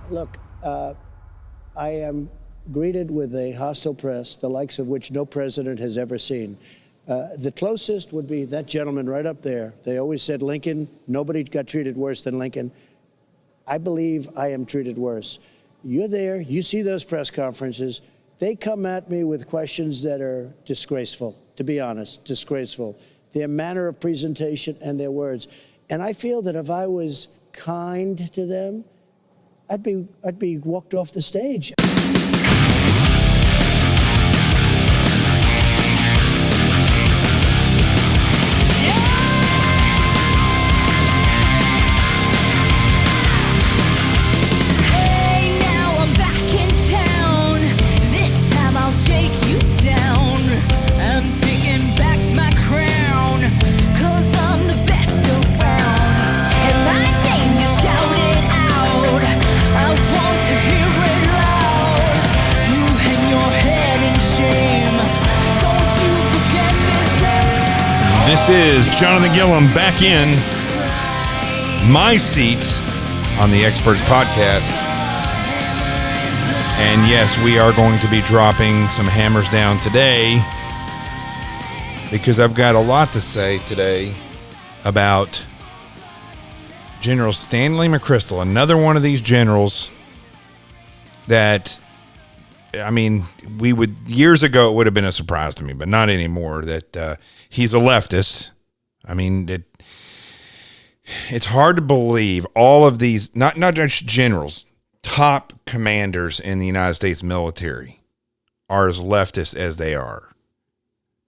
Look, I am greeted with a hostile press, the likes of which no president has ever seen. The closest would be that gentleman right up there. They always said Lincoln. Nobody got treated worse than Lincoln. I believe I am treated worse. You're there. You see those press conferences. They come at me with questions that are disgraceful, to be honest, disgraceful. Their manner of presentation and their words. And I feel that if I was kind to them, I'd be walked off the stage. This is Jonathan Gilliam back in my seat on the Experts Podcast. And yes, we are going to be dropping some hammers down today because I've got a lot to say today about General Stanley McChrystal, another one of these generals that, I mean, years ago it would have been a surprise to me, but not anymore, that he's a leftist. I mean, it's hard to believe all of these, not just generals, top commanders in the United States military are as leftist as they are.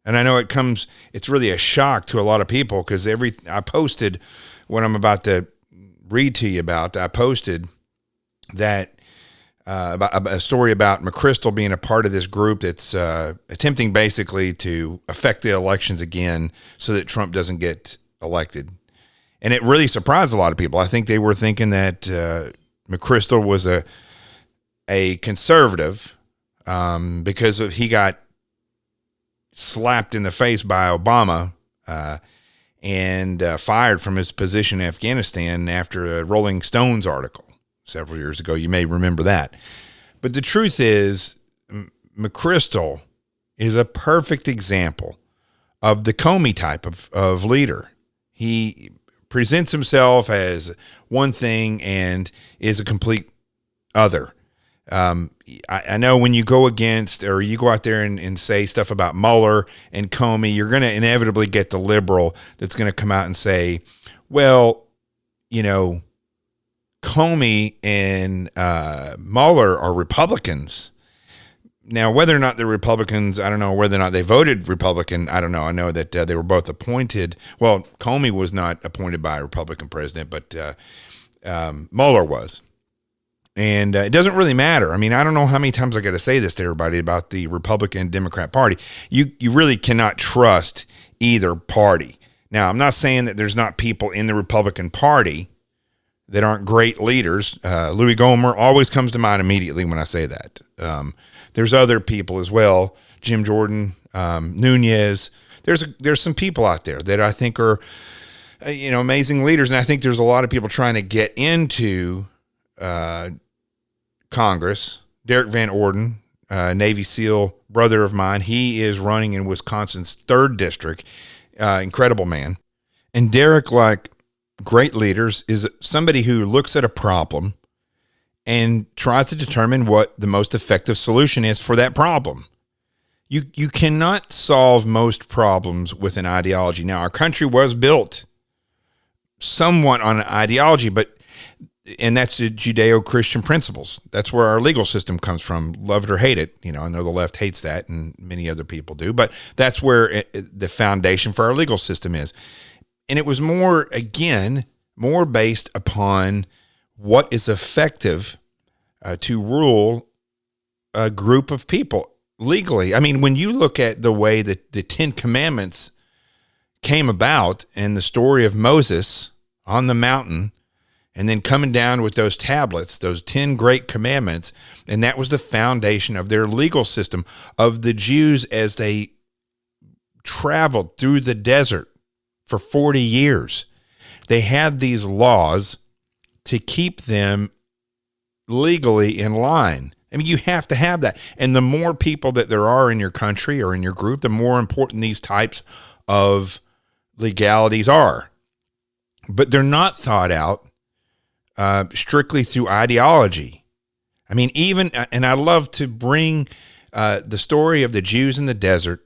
And I know it's really a shock to a lot of people because I posted what I'm about to read to you about. I posted that about a story about McChrystal being a part of this group that's attempting basically to affect the elections again so that Trump doesn't get elected. And it really surprised a lot of people. I think they were thinking that McChrystal was a conservative because he got slapped in the face by Obama and fired from his position in Afghanistan after a Rolling Stones article several years ago. You may remember that. But the truth is, McChrystal is a perfect example of the Comey type of leader. He presents himself as one thing and is a complete other. I know when you go against or you go out there and say stuff about Mueller and Comey, you're going to inevitably get the liberal that's going to come out and say, well, you know, Comey and Mueller are Republicans. Now, whether or not they're Republicans, I don't know. Whether or not they voted Republican, I don't know. I know that they were both appointed. Well, Comey was not appointed by a Republican president, but Mueller was. And it doesn't really matter. I mean, I don't know how many times I got to say this to everybody about the Republican Democrat Party. You really cannot trust either party. Now, I'm not saying that there's not people in the Republican Party that aren't great leaders. Louis Gohmert always comes to mind immediately when I say that. There's other people as well, Jim Jordan, Nunez. There's some people out there that I think are, amazing leaders, and I think there's a lot of people trying to get into Congress. Derek Van Orden, Navy SEAL brother of mine, he is running in Wisconsin's 3rd district. Incredible man. And Derek, like great leaders, is somebody who looks at a problem and tries to determine what the most effective solution is for that problem. You cannot solve most problems with an ideology. Now, our country was built somewhat on an ideology, and that's the Judeo-Christian principles. That's where our legal system comes from, love it or hate it. I know the left hates that, and many other people do, but that's where the foundation for our legal system is. And it was more based upon what is effective to rule a group of people legally. I mean, when you look at the way that the 10 Commandments came about and the story of Moses on the mountain and then coming down with those tablets, those 10 great commandments, and that was the foundation of their legal system, of the Jews as they traveled through the desert for 40 years. They had these laws to keep them legally in line. I mean, you have to have that. And the more people that there are in your country or in your group, the more important these types of legalities are. But they're not thought out strictly through ideology. I mean, and I love to bring the story of the Jews in the desert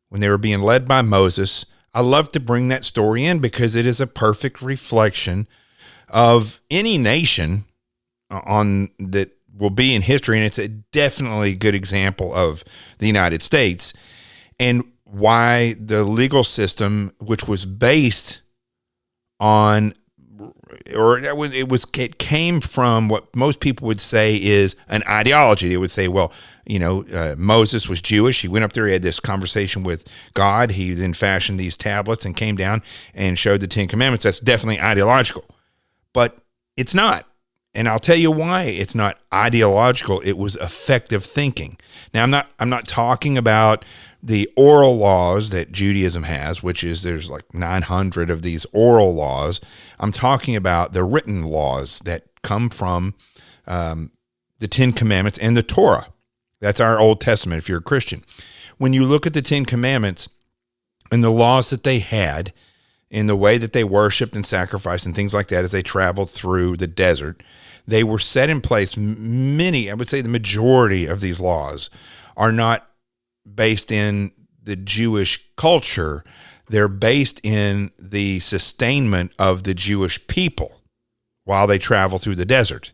when they were being led by Moses. I love to bring that story in because it is a perfect reflection of any nation on that will be in history, and it's a definitely good example of the United States and why the legal system, which was based on, or it came from what most people would say is an ideology. They would say, well, Moses was Jewish. He went up there, he had this conversation with God. He then fashioned these tablets and came down and showed the Ten Commandments. That's definitely ideological, but it's not. And I'll tell you why it's not ideological. It was effective thinking. Now, I'm not talking about the oral laws that Judaism has, which is there's like 900 of these oral laws. I'm talking about the written laws that come from the Ten Commandments and the Torah. That's our Old Testament if you're a Christian. When you look at the Ten Commandments and the laws that they had in the way that they worshiped and sacrificed and things like that as they traveled through the desert, they were set in place. Many, I would say the majority of these laws are not based in the Jewish culture. They're based in the sustainment of the Jewish people while they travel through the desert.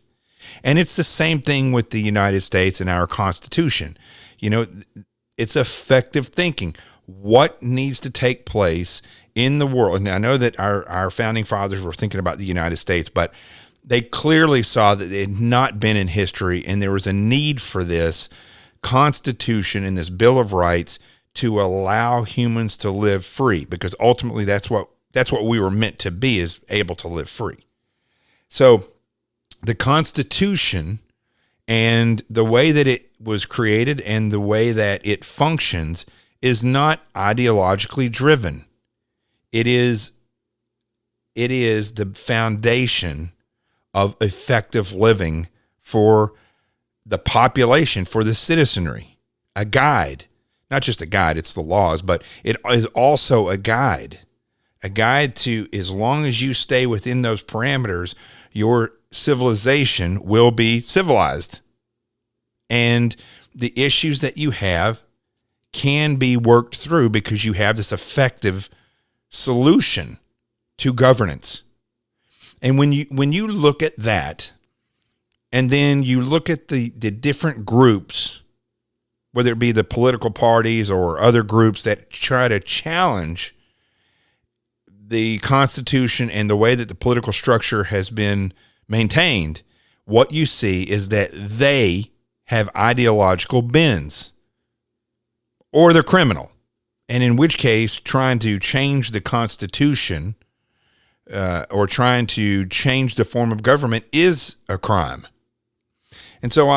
And it's the same thing with the United States and our Constitution. It's effective thinking. What needs to take place in the world? And I know that our founding fathers were thinking about the United States, but they clearly saw that it had not been in history, and there was a need for this Constitution and this Bill of Rights to allow humans to live free, because ultimately that's what we were meant to be, is able to live free. So the Constitution and the way that it was created and the way that it functions is not ideologically driven. It is the foundation of effective living for the population, for the citizenry, a guide, not just a guide, it's the laws, but it is also a guide to, as long as you stay within those parameters, your civilization will be civilized. And the issues that you have can be worked through because you have this effective solution to governance. And when you look at that, and then you look at the different groups, whether it be the political parties or other groups that try to challenge the Constitution and the way that the political structure has been maintained, what you see is that they have ideological bends, or they're criminal. And in which case, trying to change the Constitution or trying to change the form of government is a crime. And so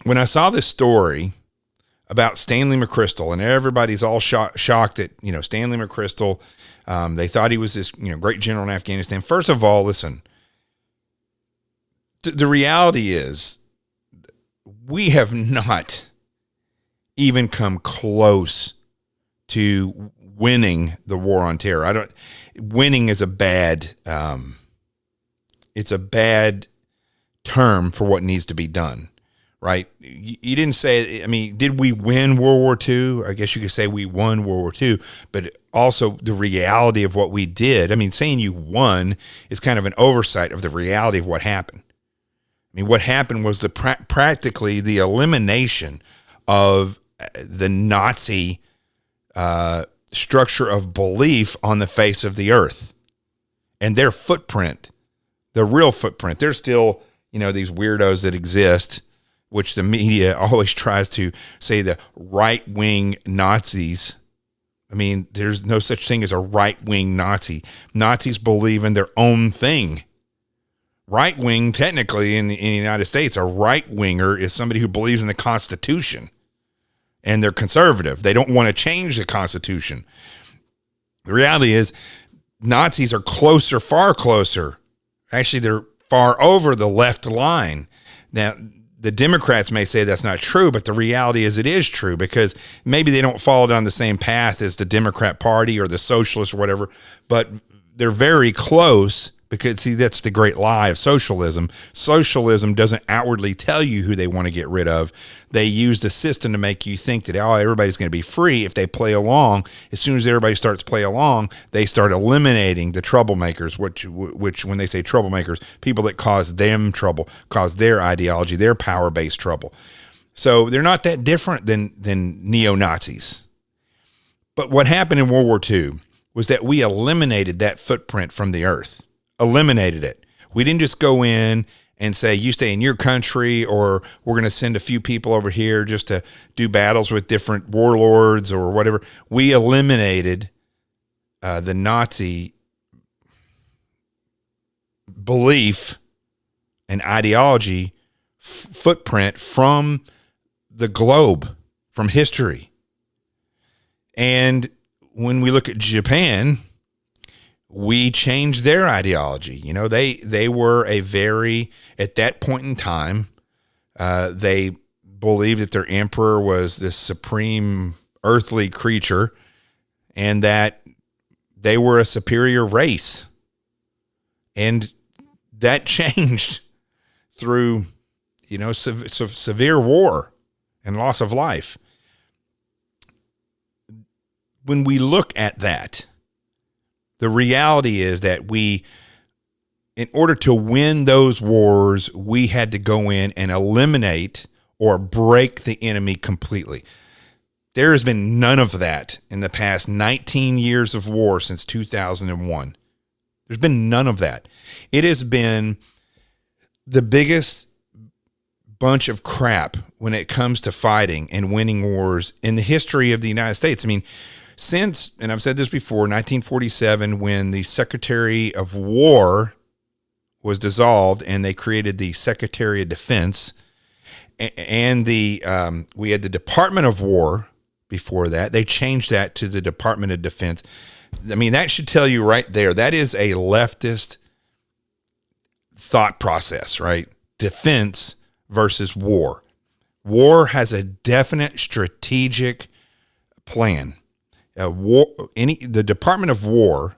when I saw this story about Stanley McChrystal, and everybody's all shocked that, Stanley McChrystal, they thought he was this, great general in Afghanistan. First of all, listen, the reality is we have not even come close to winning the war on terror. Winning is a bad, it's a bad term for what needs to be done, right? You didn't say, did we win World War II? I guess you could say we won World War II, but also the reality of what we did. Saying you won is kind of an oversight of the reality of what happened. What happened was practically the elimination of the Nazi structure of belief on the face of the earth, and their footprint, the real footprint. There's still, these weirdos that exist, which the media always tries to say the right-wing Nazis. There's no such thing as a right-wing Nazi. Nazis believe in their own thing. Right-wing, technically, in the United States, a right-winger is somebody who believes in the Constitution, and they're conservative. They don't want to change the Constitution. The reality is Nazis are closer, far closer. Actually, they're far over the left line. Now, the Democrats may say that's not true, but the reality is it is true, because maybe they don't follow down the same path as the Democrat Party or the socialists or whatever, but they're very close. Because, see, that's the great lie of socialism. Socialism doesn't outwardly tell you who they want to get rid of. They use the system to make you think that, oh, everybody's going to be free if they play along. As soon as everybody starts play along, they start eliminating the troublemakers, which when they say troublemakers, people that cause them trouble, cause their ideology, their power-based trouble. So they're not that different than neo-Nazis. But what happened in World War II was that we eliminated that footprint from the earth. Eliminated it. We didn't just go in and say, you stay in your country, or we're going to send a few people over here just to do battles with different warlords or whatever. We eliminated the Nazi belief and ideology footprint from the globe, from history. And when we look at Japan, we changed their ideology. You know, they were a very, at that point in time, they believed that their emperor was this supreme earthly creature and that they were a superior race. And that changed through, you know, severe war and loss of life. When we look at that, the reality is that in order to win those wars, we had to go in and eliminate or break the enemy completely. There has been none of that in the past 19 years of war since 2001. There's been none of that. It has been the biggest bunch of crap when it comes to fighting and winning wars in the history of the United States. I mean, since, and I've said this before, 1947, when the Secretary of War was dissolved and they created the Secretary of Defense, and we had the Department of War before that. They changed that to the Department of Defense. I mean, that should tell you right there, that is a leftist thought process, right? Defense versus war. War has a definite strategic plan. The Department of War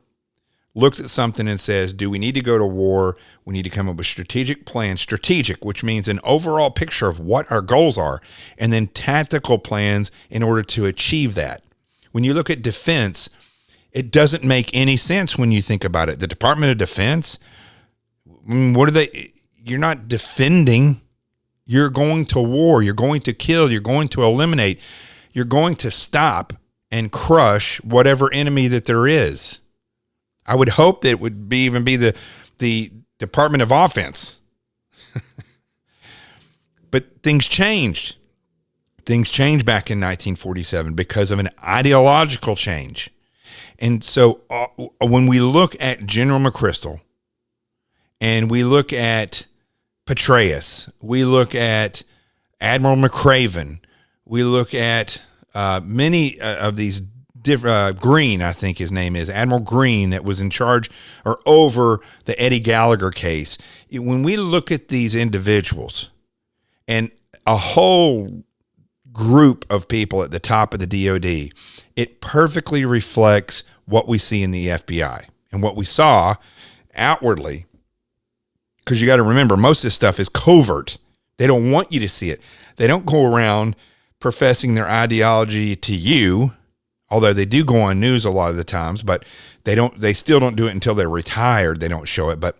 looks at something and says, do we need to go to war? We need to come up with strategic plans. Strategic, which means an overall picture of what our goals are, and then tactical plans in order to achieve that. When you look at defense, it doesn't make any sense when you think about it. The Department of Defense, what are they? You're not defending. You're going to war. You're going to kill. You're going to eliminate. You're going to stop and crush whatever enemy that there is. I would hope that it would even be the Department of Offense. But things changed. Things changed back in 1947 because of an ideological change. And so when we look at General McChrystal and we look at Petraeus, we look at Admiral McCraven, we look at many of these different, Green, I think his name is, Admiral Green, that was in charge or over the Eddie Gallagher case. When we look at these individuals and a whole group of people at the top of the DOD, it perfectly reflects what we see in the FBI and what we saw outwardly. Because you got to remember, most of this stuff is covert. They don't want you to see it. They don't go around professing their ideology to you, although they do go on news a lot of the times, but they still don't do it until they're retired. They don't show it, but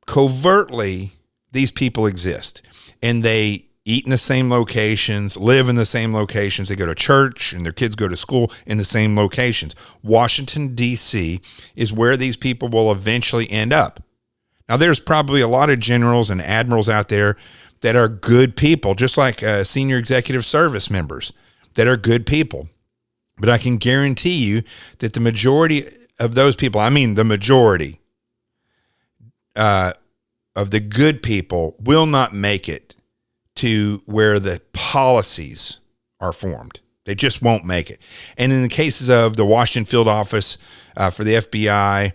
covertly, these people exist, and they eat in the same locations, live in the same locations. They go to church and their kids go to school in the same locations. Washington, D.C. is where these people will eventually end up. Now, there's probably a lot of generals and admirals out there that are good people, just like senior executive service members that are good people. But I can guarantee you that the majority of those people, I mean the majority of the good people, will not make it to where the policies are formed. They just won't make it. And in the cases of the Washington field office for the FBI,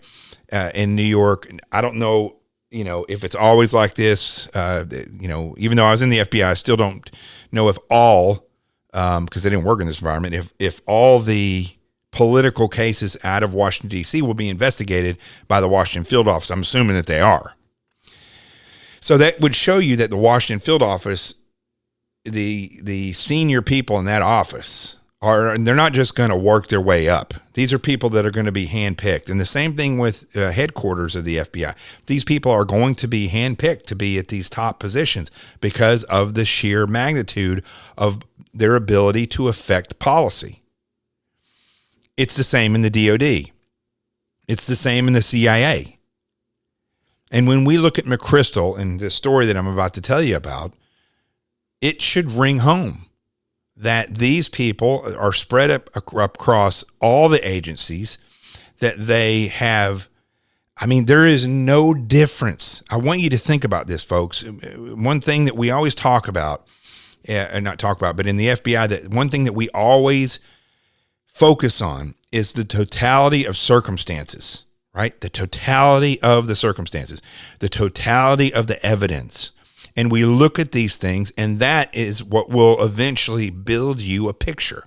in New York. I don't know, if it's always like this. Even though I was in the FBI, I still don't know if all, because I didn't work in this environment, if all the political cases out of Washington, D.C. will be investigated by the Washington field office. I'm assuming that they are. So that would show you that the Washington field office, the senior people in that office, they're not just going to work their way up. These are people that are going to be handpicked. And the same thing with headquarters of the FBI. These people are going to be handpicked to be at these top positions because of the sheer magnitude of their ability to affect policy. It's the same in the DOD. It's the same in the CIA. And when we look at McChrystal and the story that I'm about to tell you about, it should ring home that these people are spread up across all the agencies, that they have, there is no difference. I want you to think about this, folks. One thing that we always talk about, but in the FBI, that one thing that we always focus on is the totality of circumstances, right? The totality of the circumstances, the totality of the evidence. And we look at these things, and that is what will eventually build you a picture.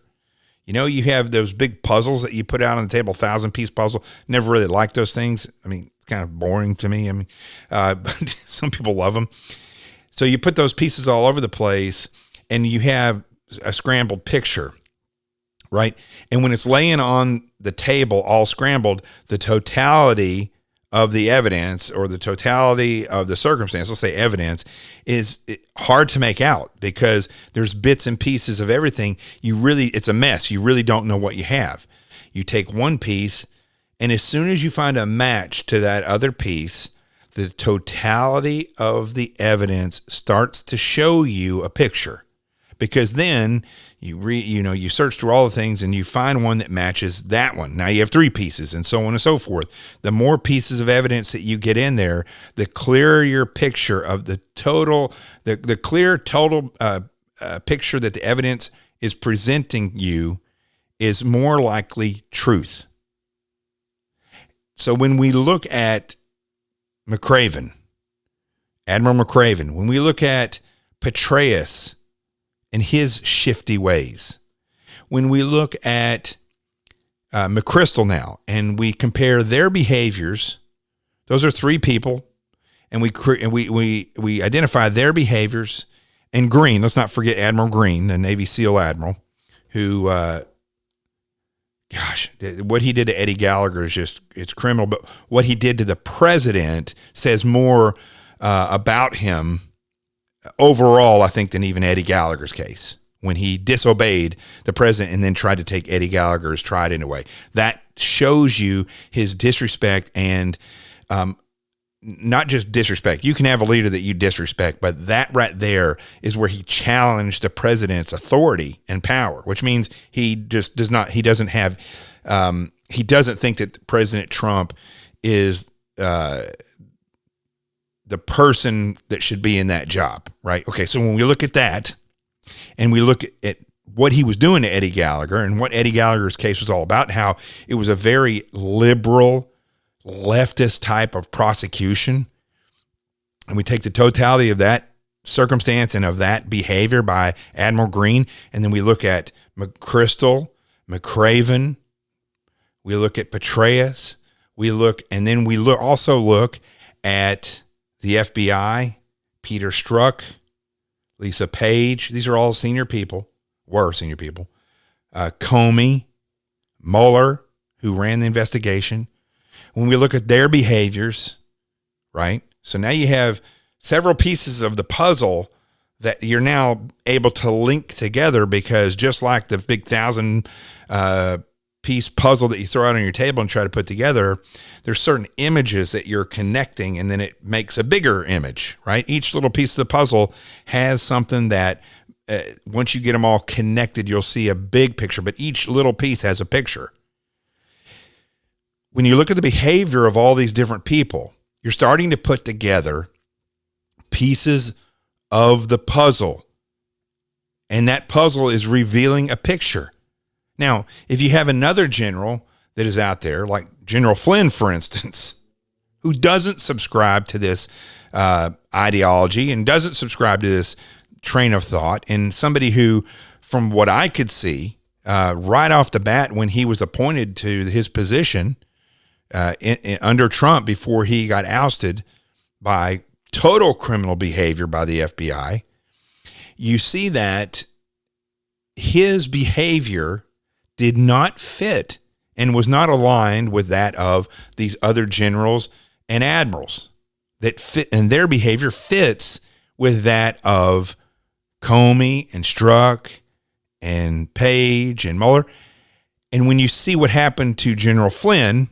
You have those big puzzles that you put out on the table, 1,000-piece puzzle. Never really liked those things. It's kind of boring to me. But some people love them. So you put those pieces all over the place, and you have a scrambled picture, right? And when it's laying on the table all scrambled, the totality of the evidence, or the totality of the circumstance, let's say evidence, is hard to make out because there's bits and pieces of everything. It's a mess. You really don't know what you have. You take one piece, and as soon as you find a match to that other piece, the totality of the evidence starts to show you a picture. Because then you search through all the things and you find one that matches that one. Now you have 3 pieces, and so on and so forth. The more pieces of evidence that you get in there, the clearer your picture of the total, the clear total picture that the evidence is presenting you is more likely truth. So when we look at Admiral McCraven, when we look at Petraeus and his shifty ways, when we look at McChrystal now, and we compare their behaviors, those are 3 people, and we identify their behaviors. And Green, let's not forget Admiral Green, the Navy SEAL admiral, who, what he did to Eddie Gallagher is it's criminal. But what he did to the president says more about him overall, I think, than even Eddie Gallagher's case, when he disobeyed the president and then tried to take Eddie Gallagher's trident away. That shows you his disrespect, and not just disrespect. You can have a leader that you disrespect, but that right there is where he challenged the president's authority and power, which means he just doesn't think that President Trump is the person that should be in that job, right? Okay, so when we look at that, and we look at what he was doing to Eddie Gallagher, and what Eddie Gallagher's case was all about, how it was a very liberal, leftist type of prosecution, and we take the totality of that circumstance and of that behavior by Admiral Green, and then we look at McChrystal, McCraven, we look at Petraeus, and then we also look at the FBI, Peter Strzok, Lisa Page. These are all senior people. Comey, Mueller, who ran the investigation. When we look at their behaviors, right? So now you have several pieces of the puzzle that you're now able to link together, because just like the big 1,000-piece puzzle that you throw out on your table and try to put together, there's certain images that you're connecting, and then it makes a bigger image, right? Each little piece of the puzzle has something that once you get them all connected, you'll see a big picture, but each little piece has a picture. When you look at the behavior of all these different people, you're starting to put together pieces of the puzzle, and that puzzle is revealing a picture. Now, if you have another general that is out there, like General Flynn, for instance, who doesn't subscribe to this ideology and doesn't subscribe to this train of thought, and somebody who, from what I could see, right off the bat when he was appointed to his position under Trump before he got ousted by total criminal behavior by the FBI, you see that his behavior did not fit and was not aligned with that of these other generals and admirals that fit, and their behavior fits with that of Comey and Strzok and Page and Mueller. And when you see what happened to General Flynn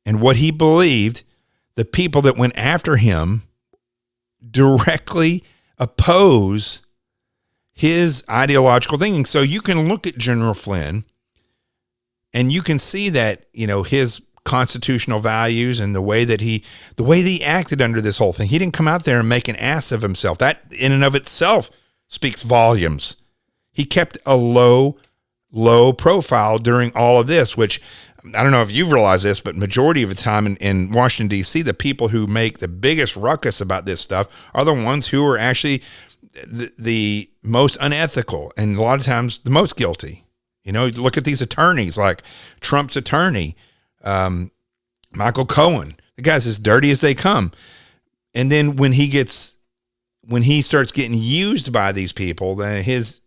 and what he believed, the people that went after him directly oppose his ideological thinking. So you can look at General Flynn and you can see that, his constitutional values and the way that he acted under this whole thing. He didn't come out there and make an ass of himself. That in and of itself speaks volumes. He kept a low profile during all of this, which I don't know if you've realized this, but majority of the time in Washington, D.C., the people who make the biggest ruckus about this stuff are the ones who are actually the most unethical and a lot of times the most guilty. Look at these attorneys like Trump's attorney, Michael Cohen. The guy's as dirty as they come. And then when he starts getting used by these people, then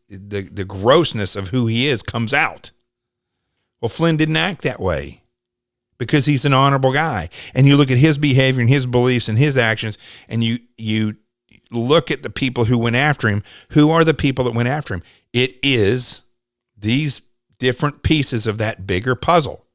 the grossness of who he is comes out. Well, Flynn didn't act that way because he's an honorable guy. And you look at his behavior and his beliefs and his actions, and you look at the people who went after him. Who are the people that went after him? It is these different pieces of that bigger puzzle.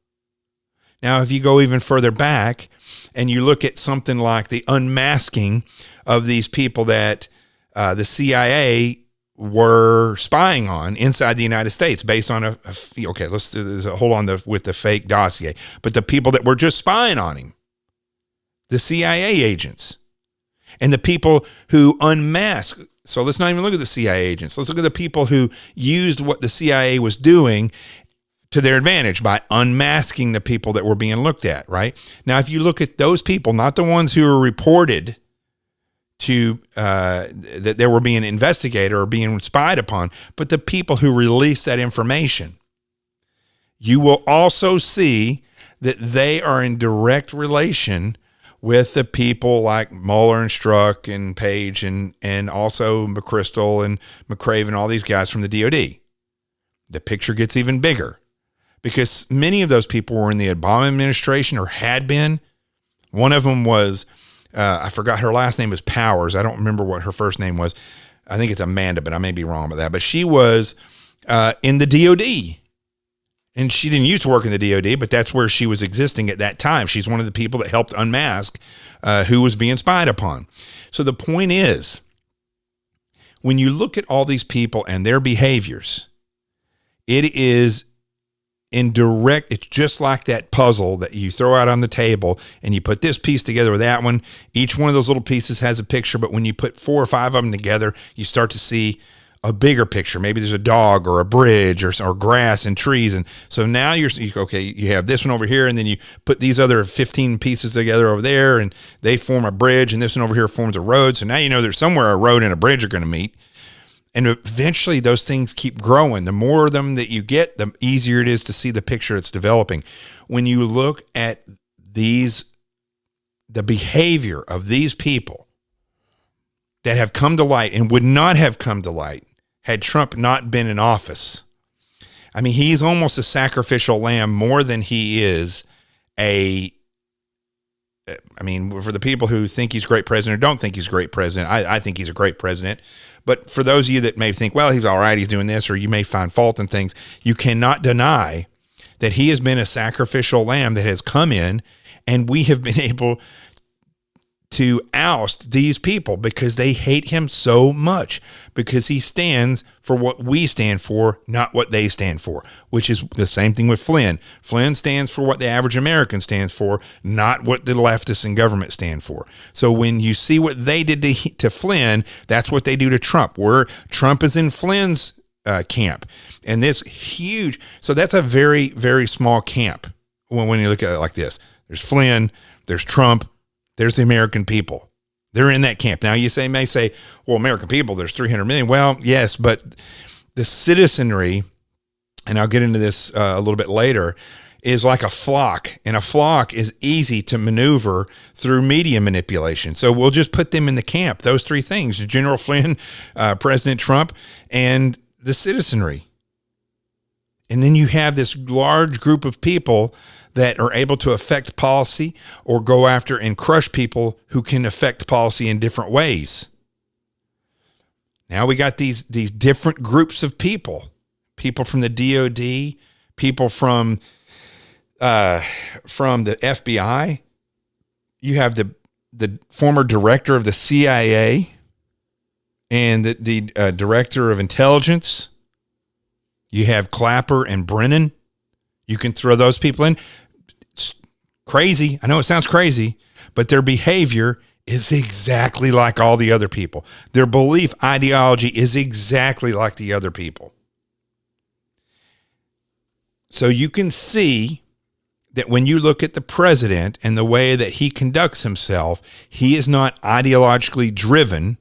Now, if you go even further back and you look at something like the unmasking of these people that the CIA were spying on inside the United States based on let's hold on with the fake dossier, but the people that were just spying on him, the CIA agents, and the people who unmasked. So let's not even look at the CIA agents. Let's look at the people who used what the CIA was doing to their advantage by unmasking the people that were being looked at, right? Now, if you look at those people, not the ones who were reported to that they were being investigated or being spied upon, but the people who released that information, you will also see that they are in direct relation with the people like Mueller and Strzok and Page and also McChrystal and McCraven, all these guys from the DOD. The picture gets even bigger because many of those people were in the Obama administration or had been. One of them was, I forgot her last name was Powers. I don't remember what her first name was. I think it's Amanda, but I may be wrong about that. But she was in the DOD. And she didn't used to work in the DOD, but that's where she was existing at that time. She's one of the people that helped unmask who was being spied upon. So the point is, when you look at all these people and their behaviors, it is it's just like that puzzle that you throw out on the table and you put this piece together with that one. Each one of those little pieces has a picture, but when you put 4 or 5 of them together, you start to see a bigger picture. Maybe there's a dog or a bridge or grass and trees. And so now you have this one over here, and then you put these other 15 pieces together over there, and they form a bridge, and this one over here forms a road. So now you know there's somewhere a road and a bridge are going to meet. And eventually those things keep growing. The more of them that you get, the easier it is to see the picture it's developing. When you look at the behavior of these people that have come to light and would not have come to light had Trump not been in office. I mean, he's almost a sacrificial lamb more than he is for the people who think he's a great president or don't think he's a great president, I think he's a great president. But for those of you that may think, well, he's all right, he's doing this, or you may find fault in things, you cannot deny that he has been a sacrificial lamb that has come in, and we have been able to oust these people because they hate him so much, because he stands for what we stand for, not what they stand for, which is the same thing with Flynn. Flynn stands for what the average American stands for, not what the leftists in government stand for. So when you see what they did to Flynn, that's what they do to Trump, where Trump is in Flynn's camp. And this huge, so that's a very, very small camp when you look at it like this. There's Flynn, there's Trump, there's the American people. They're in that camp. Now you may say, well, American people, there's 300 million. Well, yes, but the citizenry, and I'll get into this a little bit later, is like a flock, and a flock is easy to maneuver through media manipulation. So we'll just put them in the camp, those three things: General Flynn, President Trump, and the citizenry. And then you have this large group of people that are able to affect policy or go after and crush people who can affect policy in different ways. Now we got these different groups of people from the DOD, people from the FBI. You have the former director of the CIA and the director of intelligence. You have Clapper and Brennan. You can throw those people in. It's crazy. I know it sounds crazy, but their behavior is exactly like all the other people. Their belief ideology is exactly like the other people. So you can see that when you look at the president and the way that he conducts himself, he is not ideologically driven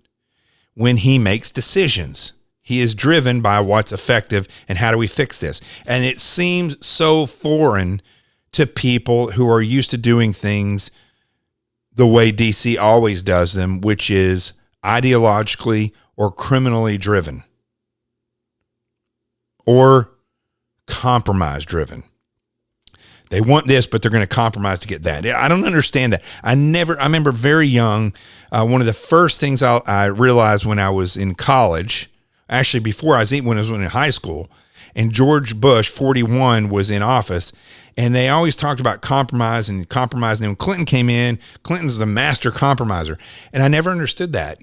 when he makes decisions. He is driven by what's effective and how do we fix this. And it seems so foreign to people who are used to doing things the way DC always does them, which is ideologically or criminally driven or compromise driven. They want this, but they're going to compromise to get that. I don't understand that. I remember very young, one of the first things I realized when I was in college, actually before when I was in high school, and George Bush, 41, was in office, and they always talked about compromise and compromising. And when Clinton came in, Clinton's the master compromiser. And I never understood that.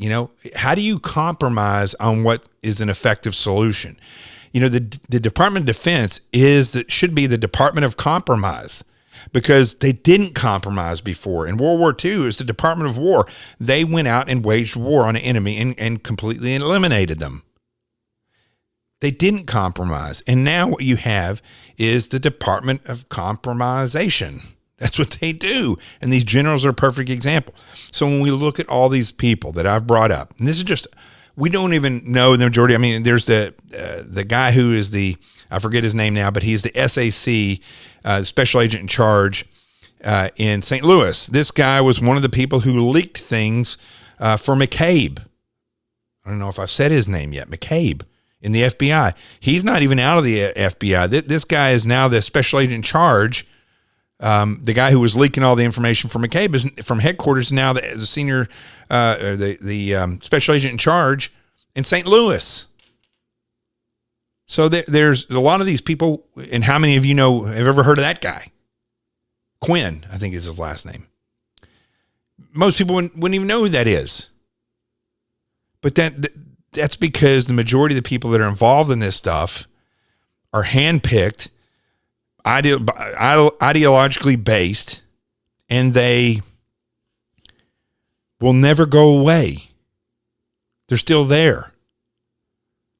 How do you compromise on what is an effective solution? The Department of Defense should be the Department of Compromise, because they didn't compromise before. In World War II, it was the Department of War. They went out and waged war on an enemy and completely eliminated them. They didn't compromise. And now what you have is the Department of Compromisation. That's what they do. And these generals are a perfect example. So when we look at all these people that I've brought up, and this is just, we don't even know the majority. I mean, there's the guy who is I forget his name now, but he's the SAC, special agent in charge in St. Louis. This guy was one of the people who leaked things for McCabe. I don't know if I've said his name yet, McCabe. In the FBI. He's not even out of the FBI. This guy is now the special agent in charge. The guy who was leaking all the information from McCabe is from headquarters now the senior, the special agent in charge in St. Louis. So there's a lot of these people, and how many of you have ever heard of that guy? Quinn, I think is his last name. Most people wouldn't even know who that is. But that's because the majority of the people that are involved in this stuff are handpicked, ideologically based, and they will never go away. They're still there.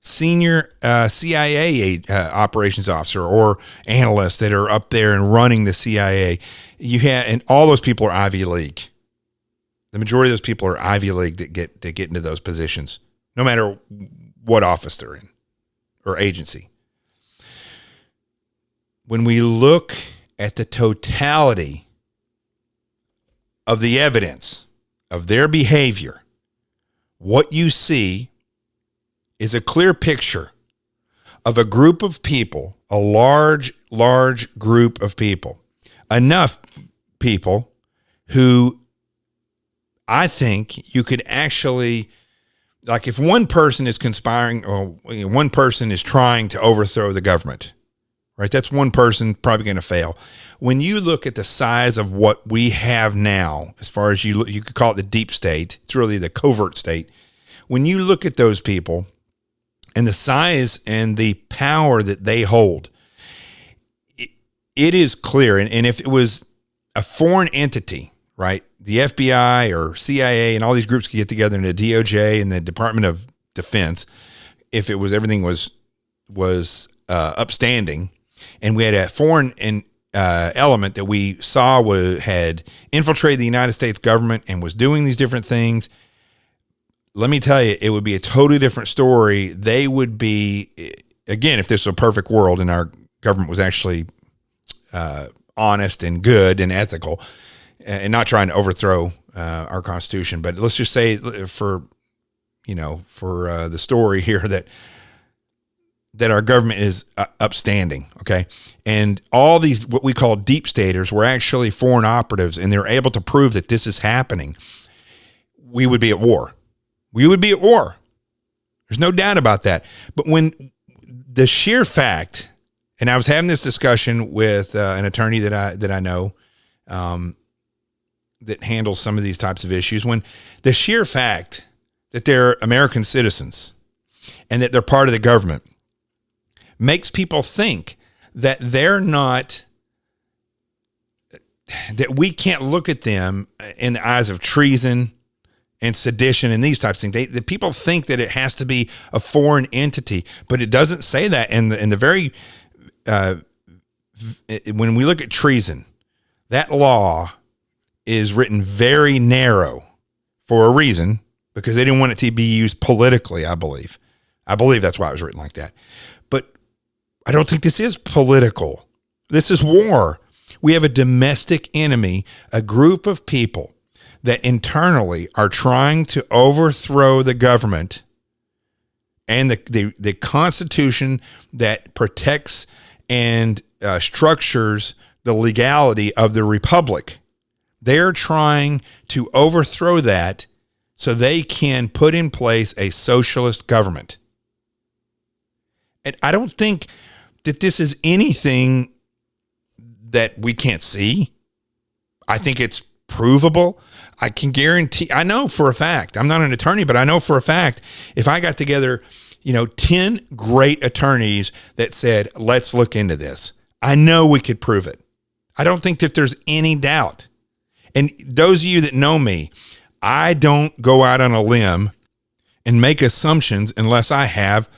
Senior CIA operations officer or analysts that are up there and running the CIA, and all those people are Ivy League. The majority of those people are Ivy League that get into those positions, no matter what office they're in or agency. When we look at the totality of the evidence of their behavior, what you see is a clear picture of a group of people, a large group of people, enough people who I think you could actually, like if one person is conspiring or one person is trying to overthrow the government, right? That's one person probably going to fail. When you look at the size of what we have now, as far as you could call it the deep state, it's really the covert state. When you look at those people and the size and the power that they hold, it is clear. And if it was a foreign entity, right, the FBI or CIA and all these groups could get together in the DOJ and the Department of Defense, if it was everything was upstanding, and we had a foreign element that we saw had infiltrated the United States government and was doing these different things, let me tell you, it would be a totally different story. They would be, again, if this was a perfect world and our government was actually honest and good and ethical and not trying to overthrow our Constitution. But let's just say for the story here that our government is upstanding, okay? And all these, what we call deep staters, were actually foreign operatives, and they're able to prove that this is happening. We would be at war. We would be at war. There's no doubt about that. But when the sheer fact, and I was having this discussion with an attorney that I know that handles some of these types of issues, when the sheer fact that they're American citizens and that they're part of the government makes people think that they're not, that we can't look at them in the eyes of treason and sedition and these types of things. The people think that it has to be a foreign entity, but it doesn't say that. In the very, when we look at treason, that law is written very narrow for a reason, because they didn't want it to be used politically, I believe. I believe that's why it was written like that. But I don't think this is political. This is war. We have a domestic enemy, a group of people that internally are trying to overthrow the government and the Constitution that protects and structures the legality of the republic. They're trying to overthrow that so they can put in place a socialist government. And I don't think that this is anything that we can't see. I think it's provable. I can guarantee, I know for a fact, I'm not an attorney, but I know for a fact, if I got together, 10 great attorneys that said, let's look into this, I know we could prove it. I don't think that there's any doubt. And those of you that know me, I don't go out on a limb and make assumptions unless I have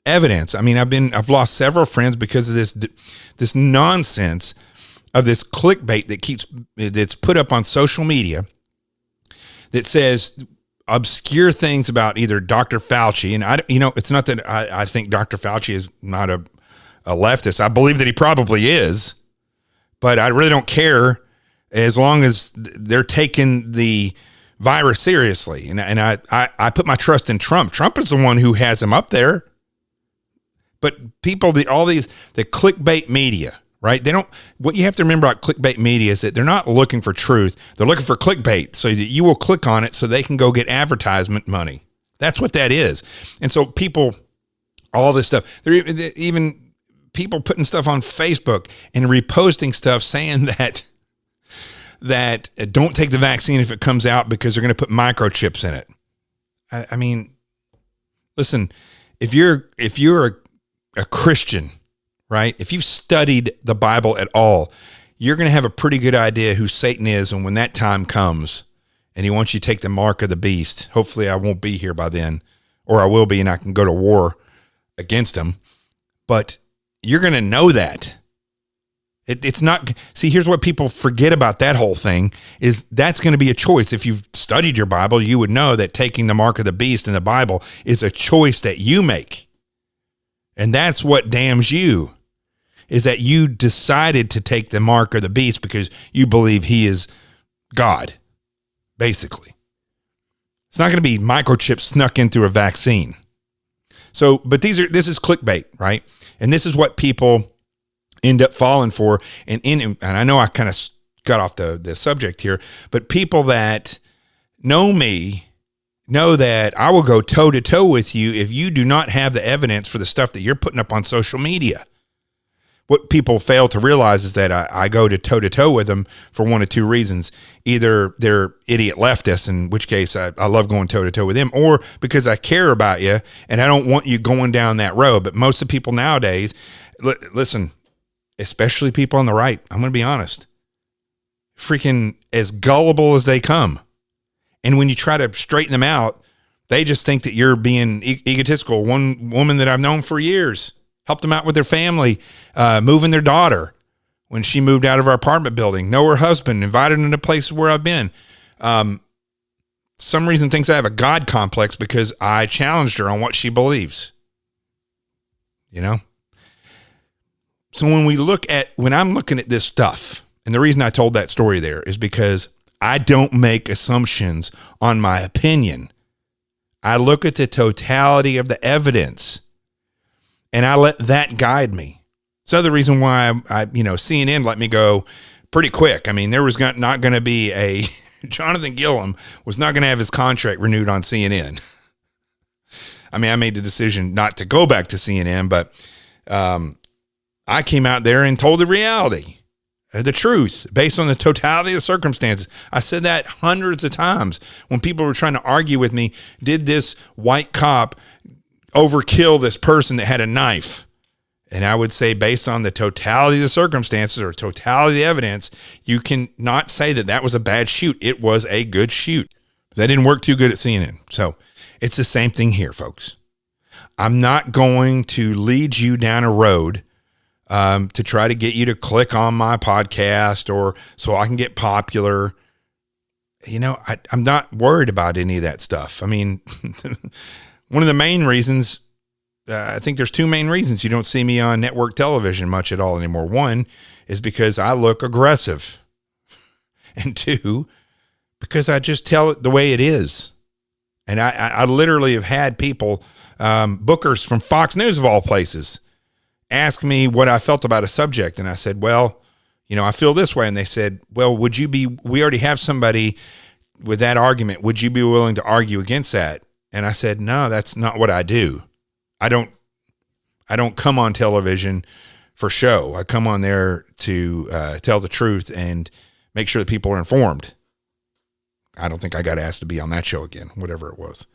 evidence. I mean, I've lost several friends because of this nonsense of this clickbait that's put up on social media that says obscure things about either Dr. Fauci, and it's not that I think Dr. Fauci is not a leftist. I believe that he probably is, but I really don't care as long as they're taking the virus seriously. And I put my trust in Trump. Trump is the one who has him up there. But people, the clickbait media, right? What you have to remember about clickbait media is that they're not looking for truth. They're looking for clickbait so that you will click on it so they can go get advertisement money. That's what that is. And so people, all this stuff, they're even people putting stuff on Facebook and reposting stuff saying that don't take the vaccine if it comes out because they're going to put microchips in it. I mean, listen, if you're a Christian, right? If you've studied the Bible at all, you're going to have a pretty good idea who Satan is. And when that time comes and he wants you to take the mark of the beast, hopefully I won't be here by then, or I will be and I can go to war against him. But you're going to know that. It's not, see, here's what people forget about that whole thing is that's going to be a choice. If you've studied your Bible, you would know that taking the mark of the beast in the Bible is a choice that you make. And that's what damns you, is that you decided to take the mark of the beast because you believe he is God, basically. It's not going to be microchips snuck in through a vaccine. So, but this is clickbait, right? And this is what people end up falling for. And I know I kind of got off the subject here, but people that know me know that I will go toe to toe with you if you do not have the evidence for the stuff that you're putting up on social media. What people fail to realize is that I go to toe with them for one of two reasons. Either they're idiot leftists, in which case I love going toe to toe with them, or because I care about you and I don't want you going down that road. But most of the people nowadays, listen, especially people on the right, I'm going to be honest, freaking as gullible as they come. And when you try to straighten them out, they just think that you're being egotistical. One woman that I've known for years helped them out with their family, moving their daughter. when she moved out of our apartment building. Know her husband, invited her to places where I've been. Some reason thinks I have a God complex because I challenged her on what she believes. You know? So when I'm looking at this stuff, and the reason I told that story there is because I don't make assumptions on my opinion. I look at the totality of the evidence and I let that guide me. So the reason why CNN let me go pretty quick. I mean, there was not going to be Jonathan Gilliam was not going to have his contract renewed on CNN. I mean, I made the decision not to go back to CNN, but I came out there and told the reality, the truth, based on the totality of the circumstances. I said that hundreds of times when people were trying to argue with me. Did this white cop overkill this person that had a knife? And I would say, based on the totality of the circumstances or totality of the evidence, you can not say that was a bad shoot. It was a good shoot. But that didn't work too good at CNN. So it's the same thing here, folks. I'm not going to lead you down a road to try to get you to click on my podcast or so I can get popular. You know, I'm not worried about any of that stuff. I mean, one of the main reasons, I think there's two main reasons you don't see me on network television much at all anymore. One is because I look aggressive. And two, because I just tell it the way it is. And I literally have had people, bookers from Fox News of all places, ask me what I felt about a subject. And I said, well, I feel this way. And they said, well, we already have somebody with that argument. Would you be willing to argue against that? And I said, no, that's not what I do. I don't come on television for show. I come on there to tell the truth and make sure that people are informed. I don't think I got asked to be on that show again, whatever it was.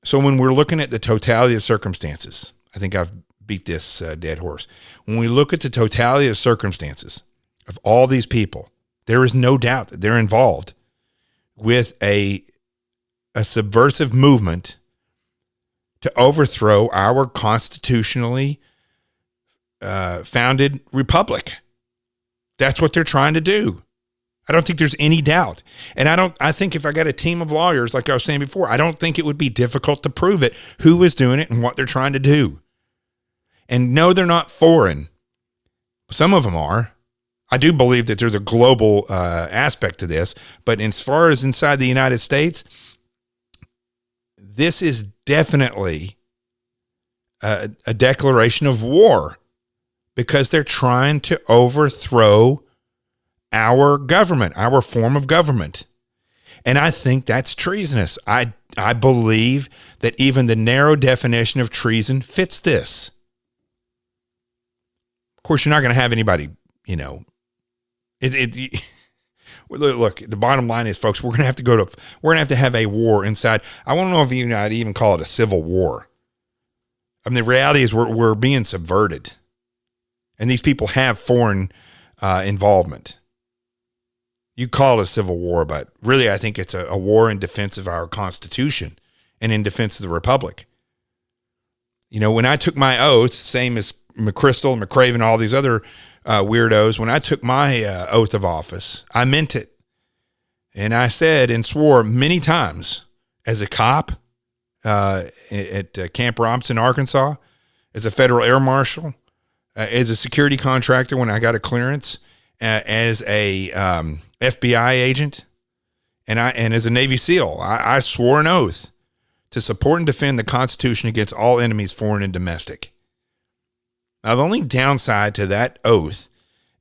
So when we're looking at the totality of circumstances, I think I've beat this dead horse. When we look at the totality of circumstances of all these people, there is no doubt that they're involved with a subversive movement to overthrow our constitutionally founded republic. That's what they're trying to do. I don't think there's any doubt. And I think if I got a team of lawyers, like I was saying before, I don't think it would be difficult to prove it, who is doing it and what they're trying to do. And no, they're not foreign. Some of them are. I do believe that there's a global aspect to this, but as far as inside the United States, this is definitely a declaration of war because they're trying to overthrow our government, our form of government. And I think that's treasonous. I believe that even the narrow definition of treason fits this. Of course, you're not going to have anybody, look, the bottom line is, folks, we're going to have to have a war inside. I want to know if I'd even call it a civil war. I mean, the reality is we're being subverted. And these people have foreign involvement. You call it a civil war, but really I think it's a war in defense of our Constitution and in defense of the Republic. When I took my oath, same as McChrystal, McCraven, all these other weirdos, when I took my oath of office, I meant it. And I said and swore many times as a cop at Camp Robinson, Arkansas, as a federal air marshal, as a security contractor when I got a clearance, as a FBI agent, and as a Navy SEAL. I swore an oath to support and defend the Constitution against all enemies, foreign and domestic. Now, the only downside to that oath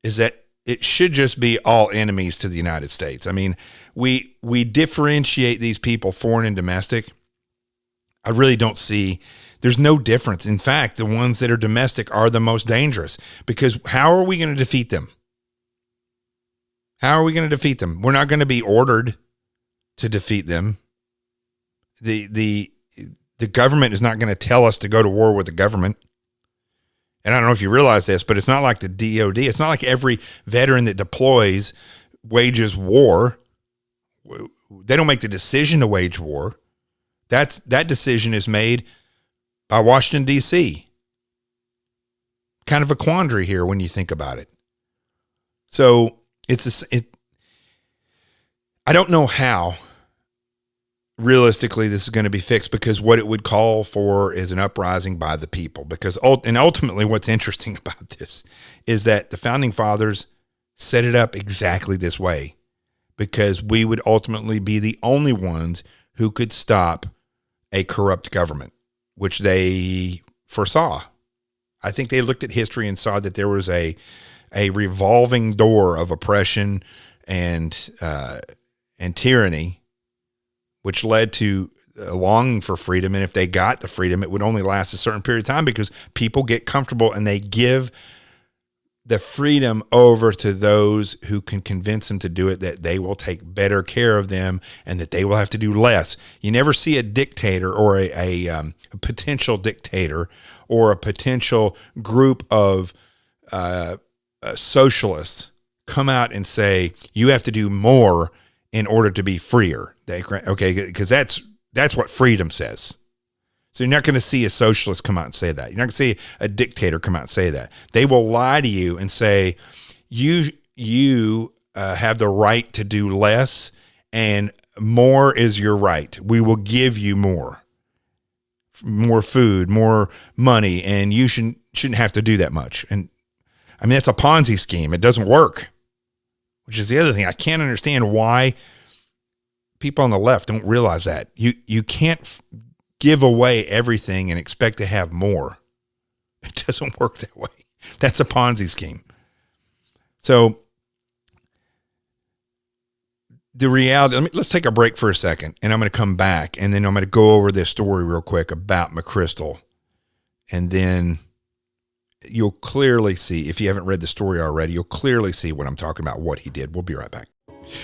is that it should just be all enemies to the United States. I mean, we differentiate these people, foreign and domestic. I really don't see, there's no difference. In fact, the ones that are domestic are the most dangerous because how are we going to defeat them? How are we going to defeat them? We're not going to be ordered to defeat them. The government is not going to tell us to go to war with the government. And I don't know if you realize this, but it's not like the DOD. It's not like every veteran that deploys wages war. They don't make the decision to wage war. That decision is made by Washington, D.C. Kind of a quandary here when you think about it. So I don't know how realistically this is going to be fixed, because what it would call for is an uprising by the people. And ultimately what's interesting about this is that the founding fathers set it up exactly this way, because we would ultimately be the only ones who could stop a corrupt government, which they foresaw. I think they looked at history and saw that there was a revolving door of oppression and tyranny, which led to a longing for freedom. And if they got the freedom, it would only last a certain period of time, because people get comfortable and they give the freedom over to those who can convince them to do it, that they will take better care of them and that they will have to do less. You never see a dictator or a potential dictator or a potential group of socialists come out and say, you have to do more in order to be freer. Because that's what freedom says. So you're not going to see a socialist come out and say that. You're not going to see a dictator come out and say that. They will lie to you and say, you have the right to do less, and more is your right. We will give you more food, more money, and you shouldn't have to do that much. And I mean, that's a Ponzi scheme. It doesn't work, which is the other thing. I can't understand why people on the left don't realize that. You can't give away everything and expect to have more. It doesn't work that way. That's a Ponzi scheme. So the reality, let's take a break for a second, and I'm going to come back, and then I'm going to go over this story real quick about McChrystal. And then you'll clearly see, if you haven't read the story already, you'll clearly see what I'm talking about, what he did. We'll be right back.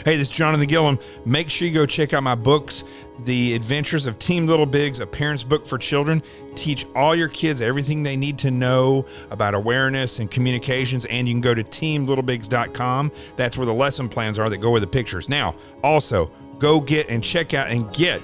Hey, this is Jonathan Gilliam. Make sure you go check out my books, The Adventures of Team Little Bigs, a parent's book for children. Teach all your kids everything they need to know about awareness and communications, and you can go to teamlittlebigs.com. That's where the lesson plans are that go with the pictures. Now, also, go get and check out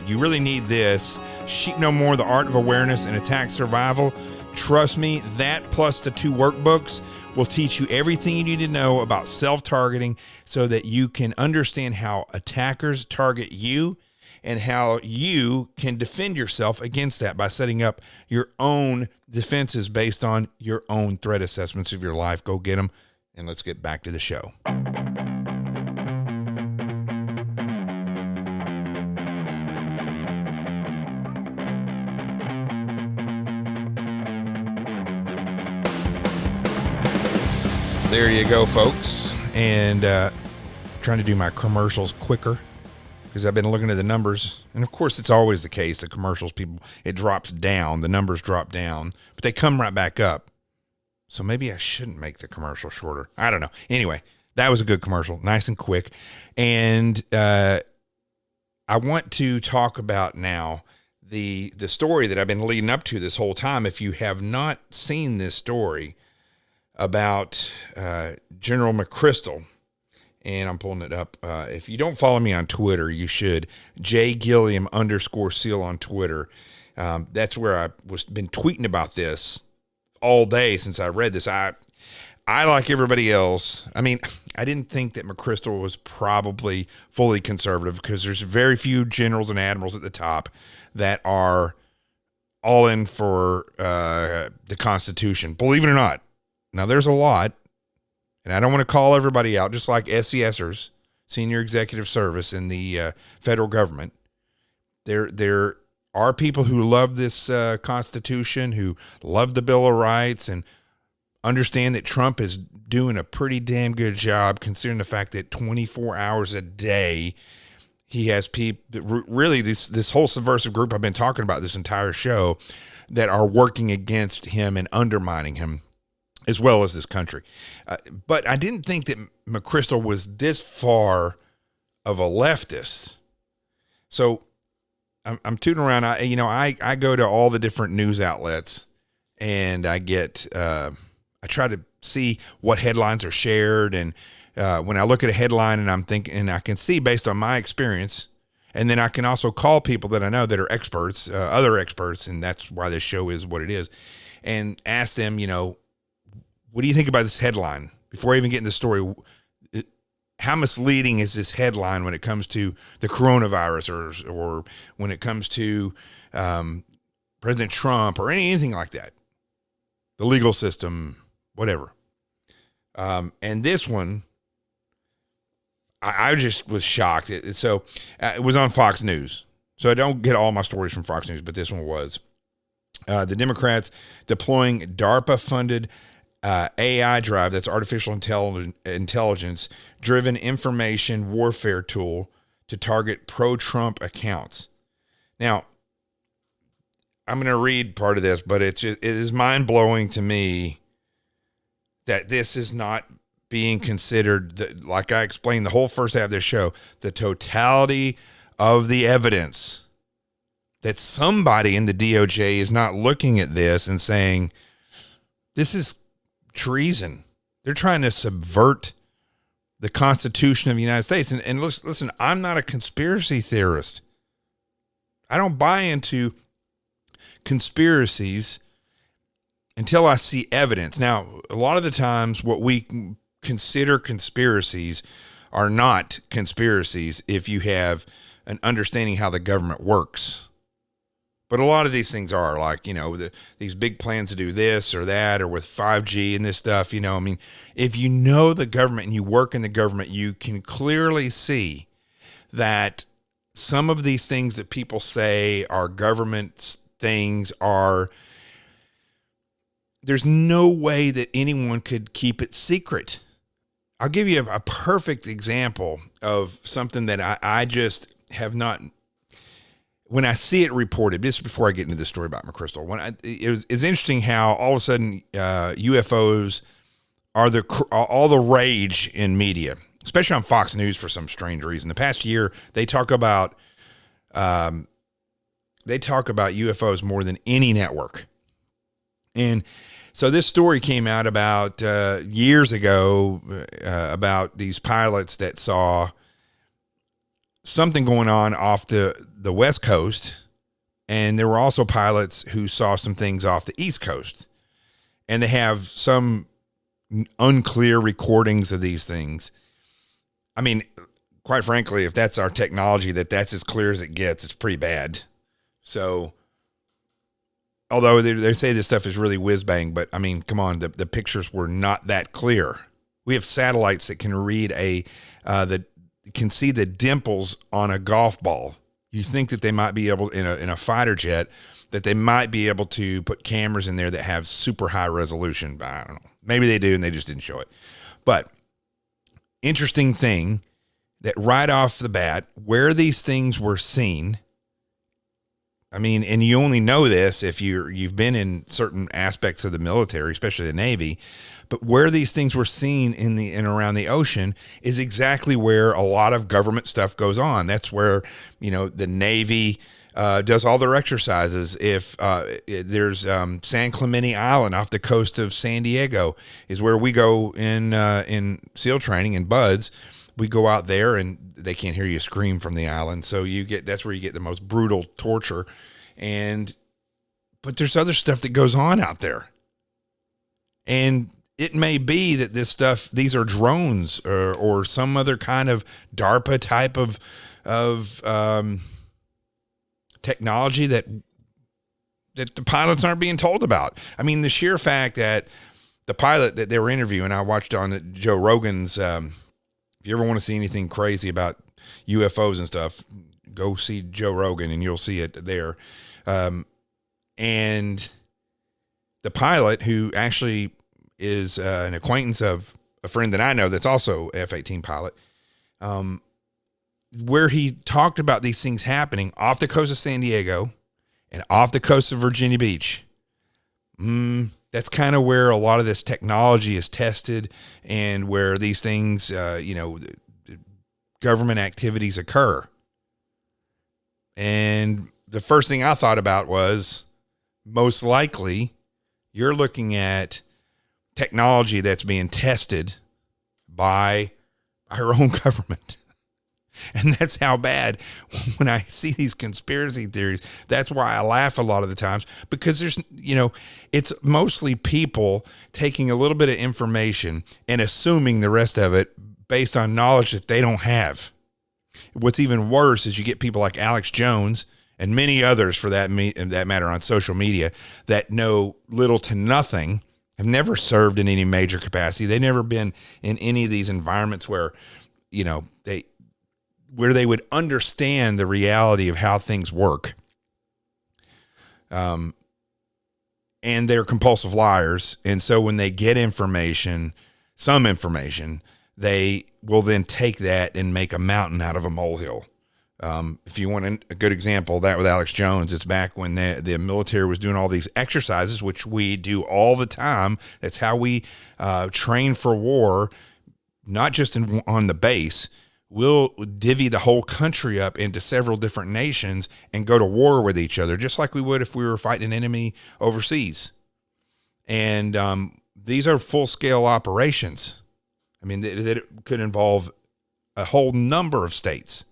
you really need this, Sheep No More, The Art of Awareness and Attack Survival. Trust me, that plus the 2 workbooks will teach you everything you need to know about self-targeting, so that you can understand how attackers target you and how you can defend yourself against that by setting up your own defenses based on your own threat assessments of your life. Go get them, and let's get back to the show. There you go, folks. And trying to do my commercials quicker, because I've been looking at the numbers. And of course, it's always the case. The commercials, it drops down. The numbers drop down, but they come right back up. So maybe I shouldn't make the commercial shorter. I don't know. Anyway, that was a good commercial. Nice and quick. And I want to talk about now the story that I've been leading up to this whole time. If you have not seen this story about General McChrystal, and I'm pulling it up. If you don't follow me on Twitter, you should. @Gilliam_seal on Twitter. That's where been tweeting about this all day since I read this. I like everybody else. I mean, I didn't think that McChrystal was probably fully conservative, because there's very few generals and admirals at the top that are all in for the Constitution, believe it or not. Now, there's a lot, and I don't want to call everybody out, just like SESers, Senior Executive Service in the federal government. There are people who love this Constitution, who love the Bill of Rights, and understand that Trump is doing a pretty damn good job, considering the fact that 24 hours a day he has people, really this whole subversive group I've been talking about this entire show, that are working against him and undermining him, as well as this country. But I didn't think that McChrystal was this far of a leftist. So I'm tooting around. I go to all the different news outlets, and I try to see what headlines are shared. And when I look at a headline and I'm thinking, and I can see based on my experience, and then I can also call people that I know that are experts, other experts, and that's why this show is what it is, and ask them, what do you think about this headline? Before I even get into the story, how misleading is this headline when it comes to the coronavirus or when it comes to President Trump or anything like that, the legal system, whatever. And this one, I just was shocked. It was on Fox News. So I don't get all my stories from Fox News, but this one was. The Democrats deploying DARPA-funded AI drive, that's artificial intelligence-driven information warfare tool to target pro-Trump accounts. Now, I'm going to read part of this, but it is mind-blowing to me that this is not being considered, like I explained the whole first half of this show, the totality of the evidence, that somebody in the DOJ is not looking at this and saying, this is treason. They're trying to subvert the Constitution of the United States. And listen, I'm not a conspiracy theorist. I don't buy into conspiracies until I see evidence. Now, a lot of the times what we consider conspiracies are not conspiracies if you have an understanding how the government works. But a lot of these things are, like, these big plans to do this or that, or with 5G and this stuff, I mean, if you know the government and you work in the government, you can clearly see that some of these things that people say are government things there's no way that anyone could keep it secret. I'll give you a perfect example of something that I just have not. When I see it reported, just before I get into this story about McChrystal, it's interesting how all of a sudden UFOs are all the rage in media, especially on Fox News for some strange reason. The past year, they talk about UFOs more than any network. And so this story came out about years ago about these pilots that saw something going on off the West Coast, and there were also pilots who saw some things off the East Coast, and they have some unclear recordings of these things. I mean, quite frankly, if that's our technology, that's as clear as it gets, it's pretty bad. So, although they say this stuff is really whiz-bang, but I mean, come on, the pictures were not that clear. We have satellites that can read can see the dimples on a golf ball. You think that they might be able, in a fighter jet, that they might be able to put cameras in there that have super high resolution. But I don't know. Maybe they do, and they just didn't show it. But interesting thing that right off the bat, where these things were seen, I mean, and you only know this if you've been in certain aspects of the military, especially the Navy, but where these things were seen in and around the ocean is exactly where a lot of government stuff goes on. That's where, the Navy does all their exercises. If there's San Clemente Island off the coast of San Diego is where we go in SEAL training in BUDS. We go out there and they can't hear you scream from the island. So that's where you get the most brutal torture. But there's other stuff that goes on out there. And it may be that these are drones or some other kind of DARPA type of technology that the pilots aren't being told about. I mean, the sheer fact that the pilot that they were interviewing, I watched on Joe Rogan's, if you ever want to see anything crazy about UFOs and stuff, go see Joe Rogan and you'll see it there. And the pilot, who actually is an acquaintance of a friend that I know that's also F-18 pilot, where he talked about these things happening off the coast of San Diego and off the coast of Virginia Beach. That's kind of where a lot of this technology is tested and where these things, government activities occur. And the first thing I thought about was, most likely you're looking at technology that's being tested by our own government. And that's how bad, when I see these conspiracy theories, that's why I laugh a lot of the times, because there's, it's mostly people taking a little bit of information and assuming the rest of it based on knowledge that they don't have. What's even worse is you get people like Alex Jones and many others, for that matter, on social media that know little to nothing, have never served in any major capacity. They've never been in any of these environments where, they would understand the reality of how things work. And they're compulsive liars. And so when they get some information, they will then take that and make a mountain out of a molehill. If you want a good example of that with Alex Jones, it's back when the military was doing all these exercises, which we do all the time. That's how we train for war, not just on the base. We'll divvy the whole country up into several different nations and go to war with each other, just like we would if we were fighting an enemy overseas. And these are full-scale operations. I mean, that could involve a whole number of states.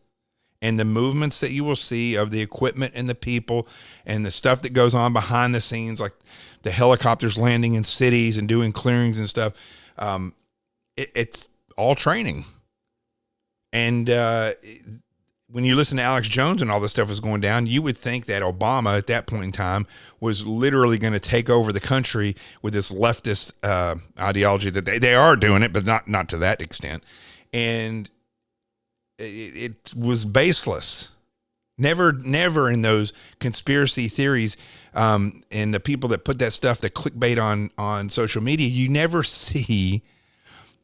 And the movements that you will see of the equipment and the people and the stuff that goes on behind the scenes, like the helicopters landing in cities and doing clearings and stuff, it's all training. And when you listen to Alex Jones and all this stuff was going down, you would think that Obama at that point in time was literally going to take over the country with this leftist ideology that they are doing it, but not to that extent. And it was baseless. Never in those conspiracy theories and the people that put that stuff, the clickbait on social media, you never see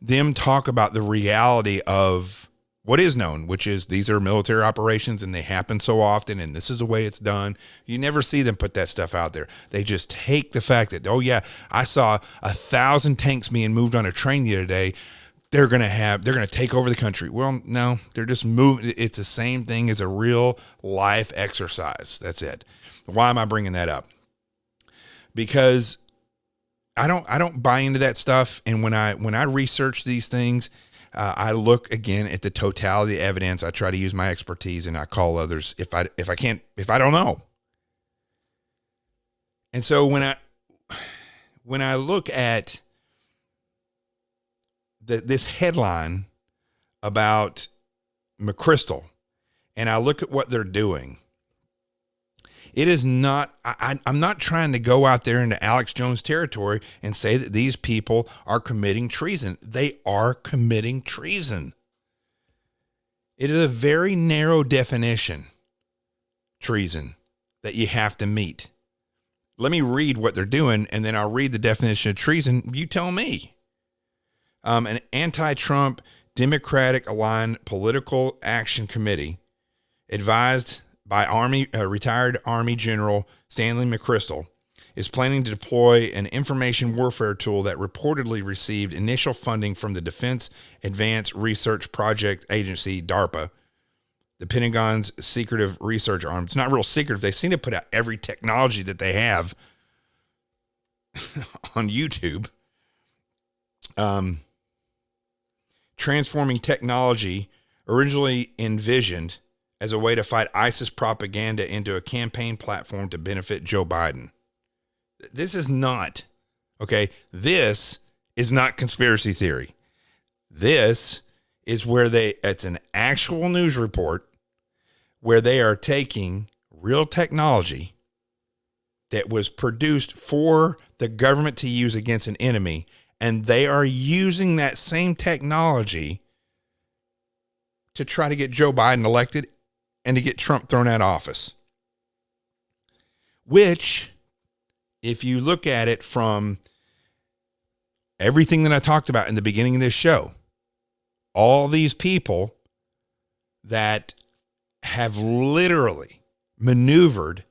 them talk about the reality of what is known, which is these are military operations and they happen so often and this is the way it's done. You never see them put that stuff out there. They just take the fact that, oh yeah, I saw 1,000 tanks being moved on a train the other day. They're going to take over the country. Well, no, they're just moving. It's the same thing as a real life exercise. That's it. Why am I bringing that up? Because I don't buy into that stuff. And when I research these things, I look again at the totality of evidence. I try to use my expertise and I call others if I don't know. And so when I look at this headline about McChrystal and I look at what they're doing, it is not, I'm not trying to go out there into Alex Jones territory and say that these people are committing treason. They are committing treason. It is a very narrow definition, treason, that you have to meet. Let me read what they're doing, and then I'll read the definition of treason. You tell me. An anti-Trump, Democratic-aligned political action committee advised by retired Army General Stanley McChrystal is planning to deploy an information warfare tool that reportedly received initial funding from the Defense Advanced Research Project Agency, DARPA, the Pentagon's secretive research arm. It's not real secretive. They seem to put out every technology that they have on YouTube. Transforming technology originally envisioned as a way to fight ISIS propaganda into a campaign platform to benefit Joe Biden. This is not, okay, this is not conspiracy theory. This is where it's an actual news report where they are taking real technology that was produced for the government to use against an enemy, and they are using that same technology to try to get Joe Biden elected and to get Trump thrown out of office. Which, if you look at it from everything that I talked about in the beginning of this show, all these people that have literally maneuvered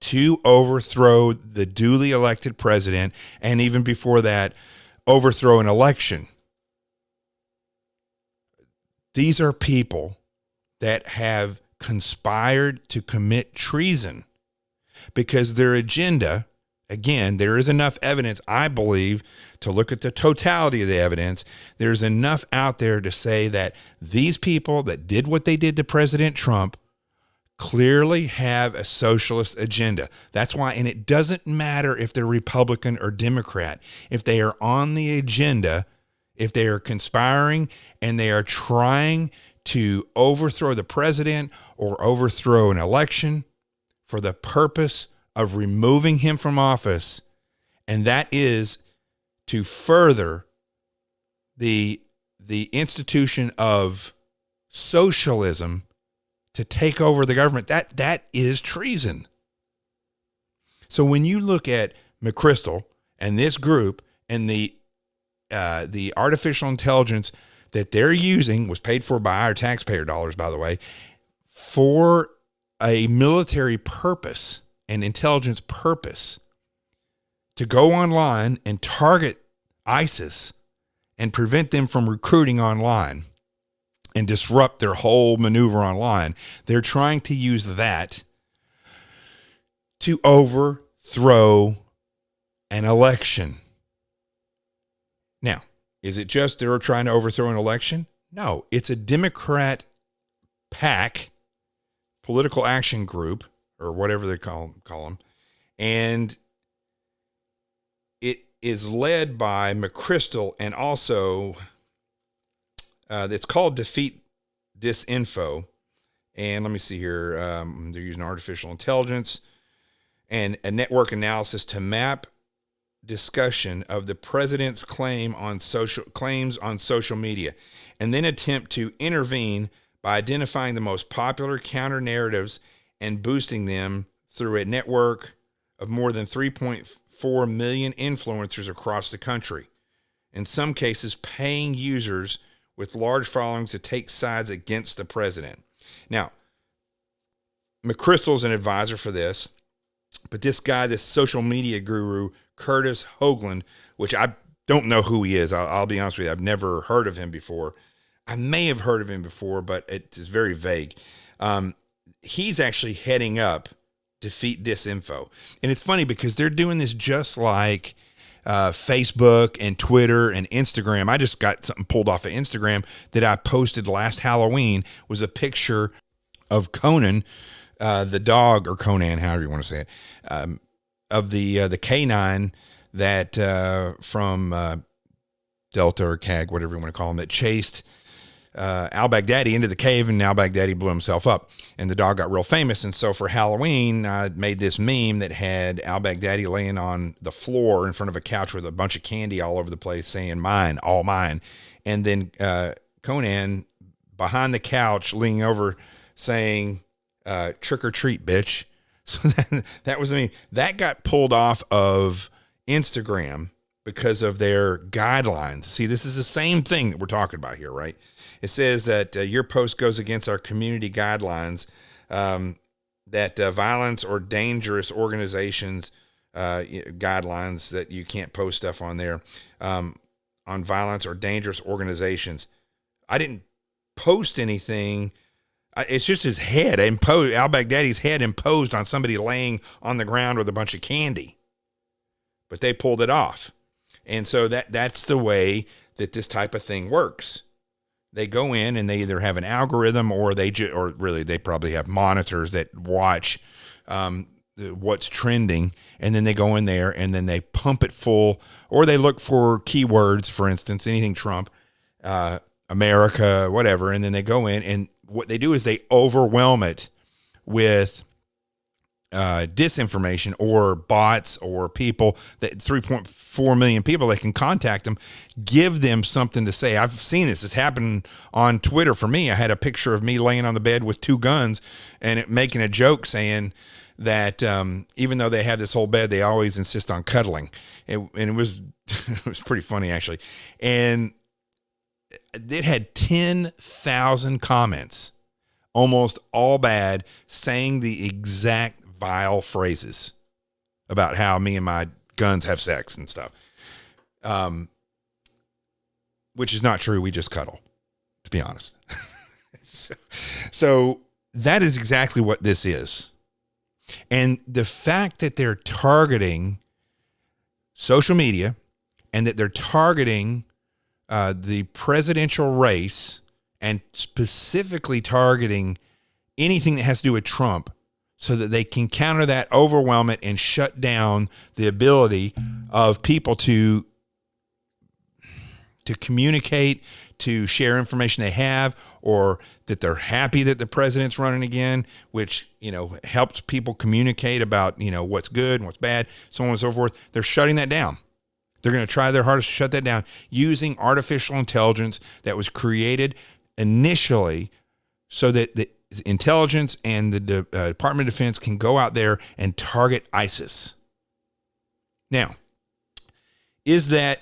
to overthrow the duly elected president, and even before that, overthrow an election. These are people that have conspired to commit treason because their agenda, again, there is enough evidence, I believe, to look at the totality of the evidence. There's enough out there to say that these people that did what they did to President Trump clearly have a socialist agenda. That's why, and it doesn't matter if they're Republican or Democrat, if they are on the agenda, if they are conspiring and they are trying to overthrow the president or overthrow an election for the purpose of removing him from office, and that is to further the institution of socialism to take over the government, that is treason. So when you look at McChrystal and this group and the artificial intelligence that they're using, was paid for by our taxpayer dollars, by the way, for a military purpose and intelligence purpose, to go online and target ISIS and prevent them from recruiting online and disrupt their whole maneuver online. They're trying to use that to overthrow an election. Now, is it just they're trying to overthrow an election? No, it's a Democrat PAC, political action group, or whatever they call them, and it is led by McChrystal, and also it's called Defeat Disinfo. And let me see here. They're using artificial intelligence and a network analysis to map discussion of the president's claims on social media, and then attempt to intervene by identifying the most popular counter narratives and boosting them through a network of more than 3.4 million influencers across the country. In some cases, paying users with large followings to take sides against the president. Now, McChrystal's an advisor for this, but this guy, this social media guru, Curtis Hoagland, which I don't know who he is. I'll be honest with you. I've never heard of him before. I may have heard of him before, but it is very vague. He's actually heading up Defeat Disinfo. And it's funny because they're doing this just like Facebook and Twitter and Instagram. I just got something pulled off of Instagram that I posted last Halloween, was a picture of Conan, the dog, or Conan, however you want to say it, of the canine that from Delta or CAG, whatever you want to call him, that chased al-Baghdadi into the cave, and al-Baghdadi blew himself up, and the dog got real famous. And so for Halloween, I made this meme that had al-Baghdadi laying on the floor in front of a couch with a bunch of candy all over the place, saying "mine, all mine," and then Conan behind the couch leaning over saying "trick or treat, bitch." So that was, I mean, that got pulled off of Instagram because of their guidelines. See, this is the same thing that we're talking about here, right? It says that your post goes against our community guidelines, that violence or dangerous organizations guidelines, that you can't post stuff on there on violence or dangerous organizations. I didn't post anything. It's just his head imposed, al-Baghdadi's head imposed on somebody laying on the ground with a bunch of candy, but they pulled it off. And so that's the way that this type of thing works. They go in and they either have an algorithm, or they probably have monitors that watch what's trending, and then they go in there and then they pump it full, or they look for keywords, for instance, anything Trump, America, whatever, and then they go in, and what they do is they overwhelm it with disinformation or bots or people, that 3.4 million people, they can contact them, give them something to say. I've seen this. This happened on Twitter for me. I had a picture of me laying on the bed with two guns and making a joke saying that even though they have this whole bed, they always insist on cuddling. And it was, it was pretty funny, actually. And it had 10,000 comments, almost all bad, saying the exact vile phrases about how me and my guns have sex and stuff, which is not true. We just cuddle, to be honest. So that is exactly what this is. And the fact that they're targeting social media, and that they're targeting the presidential race, and specifically targeting anything that has to do with Trump, so that they can counter that, overwhelm it, and shut down the ability of people to to communicate, to share information they have, or that they're happy that the president's running again, which, helps people communicate about, what's good and what's bad, so on and so forth. They're shutting that down. They're going to try their hardest to shut that down using artificial intelligence that was created initially so that the intelligence and the Department of Defense can go out there and target ISIS. Now, is that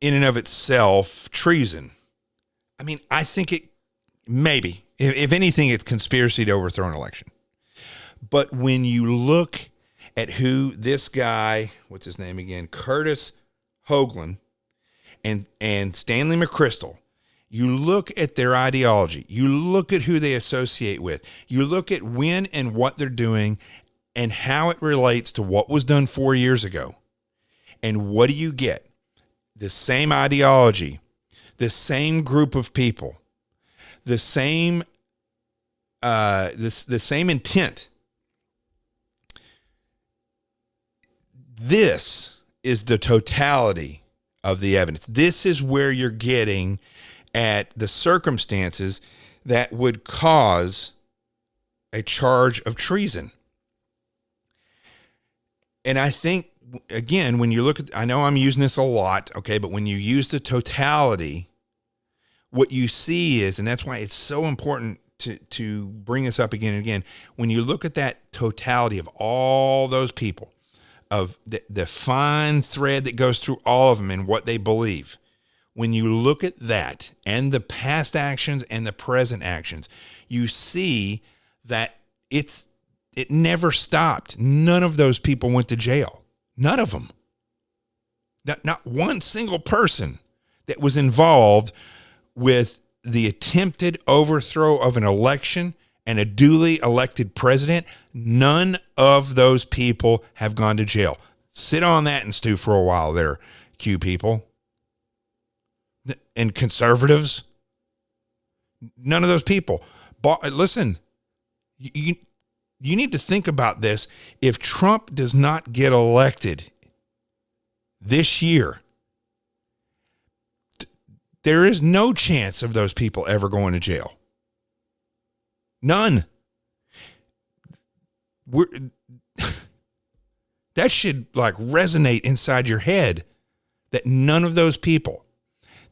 in and of itself treason? I mean, I think it maybe. If anything, it's conspiracy to overthrow an election. But when you look at who this guy, what's his name again, Curtis Hoagland and Stanley McChrystal, you look at their ideology, you look at who they associate with, you look at when and what they're doing and how it relates to what was done 4 years ago. And what do you get? The same ideology, the same group of people, the same the same intent. This is the totality of the evidence. This is where you're getting at the circumstances that would cause a charge of treason. And I think, again, when you look at, I know I'm using this a lot, okay, but when you use the totality, what you see is, and that's why it's so important to bring this up again and again, when you look at that totality of all those people, of the fine thread that goes through all of them and what they believe, when you look at that and the past actions and the present actions, you see that it never stopped. None of those people went to jail. None of them. Not one single person that was involved with the attempted overthrow of an election and a duly elected president. None of those people have gone to jail. Sit on that and stew for a while there, Q people. And conservatives. None of those people. But listen, you need to think about this. If Trump does not get elected this year, there is no chance of those people ever going to jail. None. That should resonate inside your head, that none of those people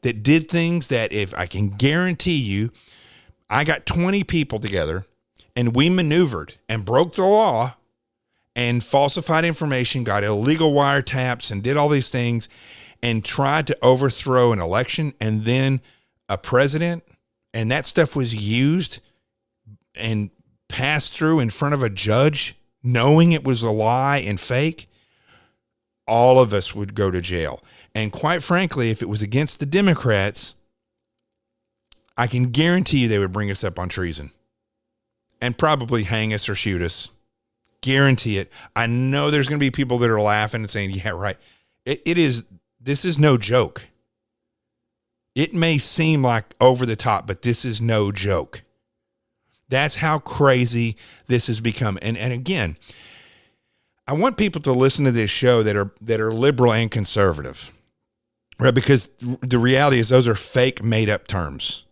that did things that, if I can guarantee you, I got 20 people together and we maneuvered and broke the law and falsified information, got illegal wiretaps and did all these things and tried to overthrow an election and then a president, and that stuff was used and passed through in front of a judge knowing it was a lie and fake, all of us would go to jail. And quite frankly, if it was against the Democrats, I can guarantee you they would bring us up on treason and probably hang us or shoot us. Guarantee it. I know there's going to be people that are laughing and saying, yeah, right. This is no joke. It may seem like over the top, but this is no joke. That's how crazy this has become. And again, I want people to listen to this show that are liberal and conservative, right? Because the reality is those are fake, made up terms.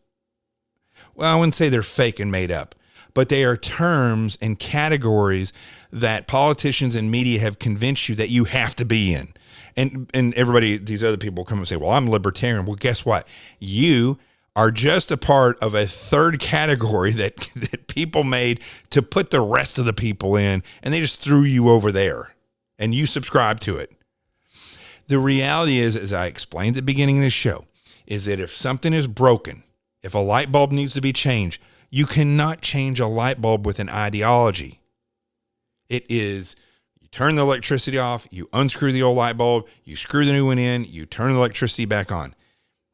Well, I wouldn't say they're fake and made up, but they are terms and categories that politicians and media have convinced you that you have to be in. And everybody, these other people come and say, well, I'm libertarian. Well, guess what? You are just a part of a third category that people made to put the rest of the people in, and they just threw you over there, and you subscribe to it. The reality is, as I explained at the beginning of this show, is that if something is broken, if a light bulb needs to be changed, you cannot change a light bulb with an ideology. It is, you turn the electricity off, you unscrew the old light bulb, you screw the new one in, you turn the electricity back on.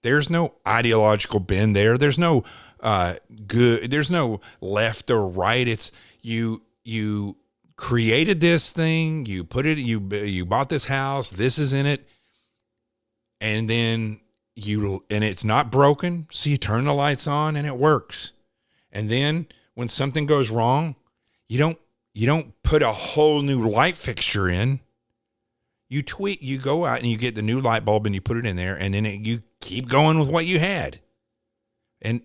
There's no ideological bend there. There's no good. There's no left or right. It's you created this thing. You put it. You bought this house. This is in it, and then and it's not broken. So you turn the lights on and it works. And then when something goes wrong, you don't put a whole new light fixture in. You tweak, you go out and you get the new light bulb and you put it in there, and then you keep going with what you had. And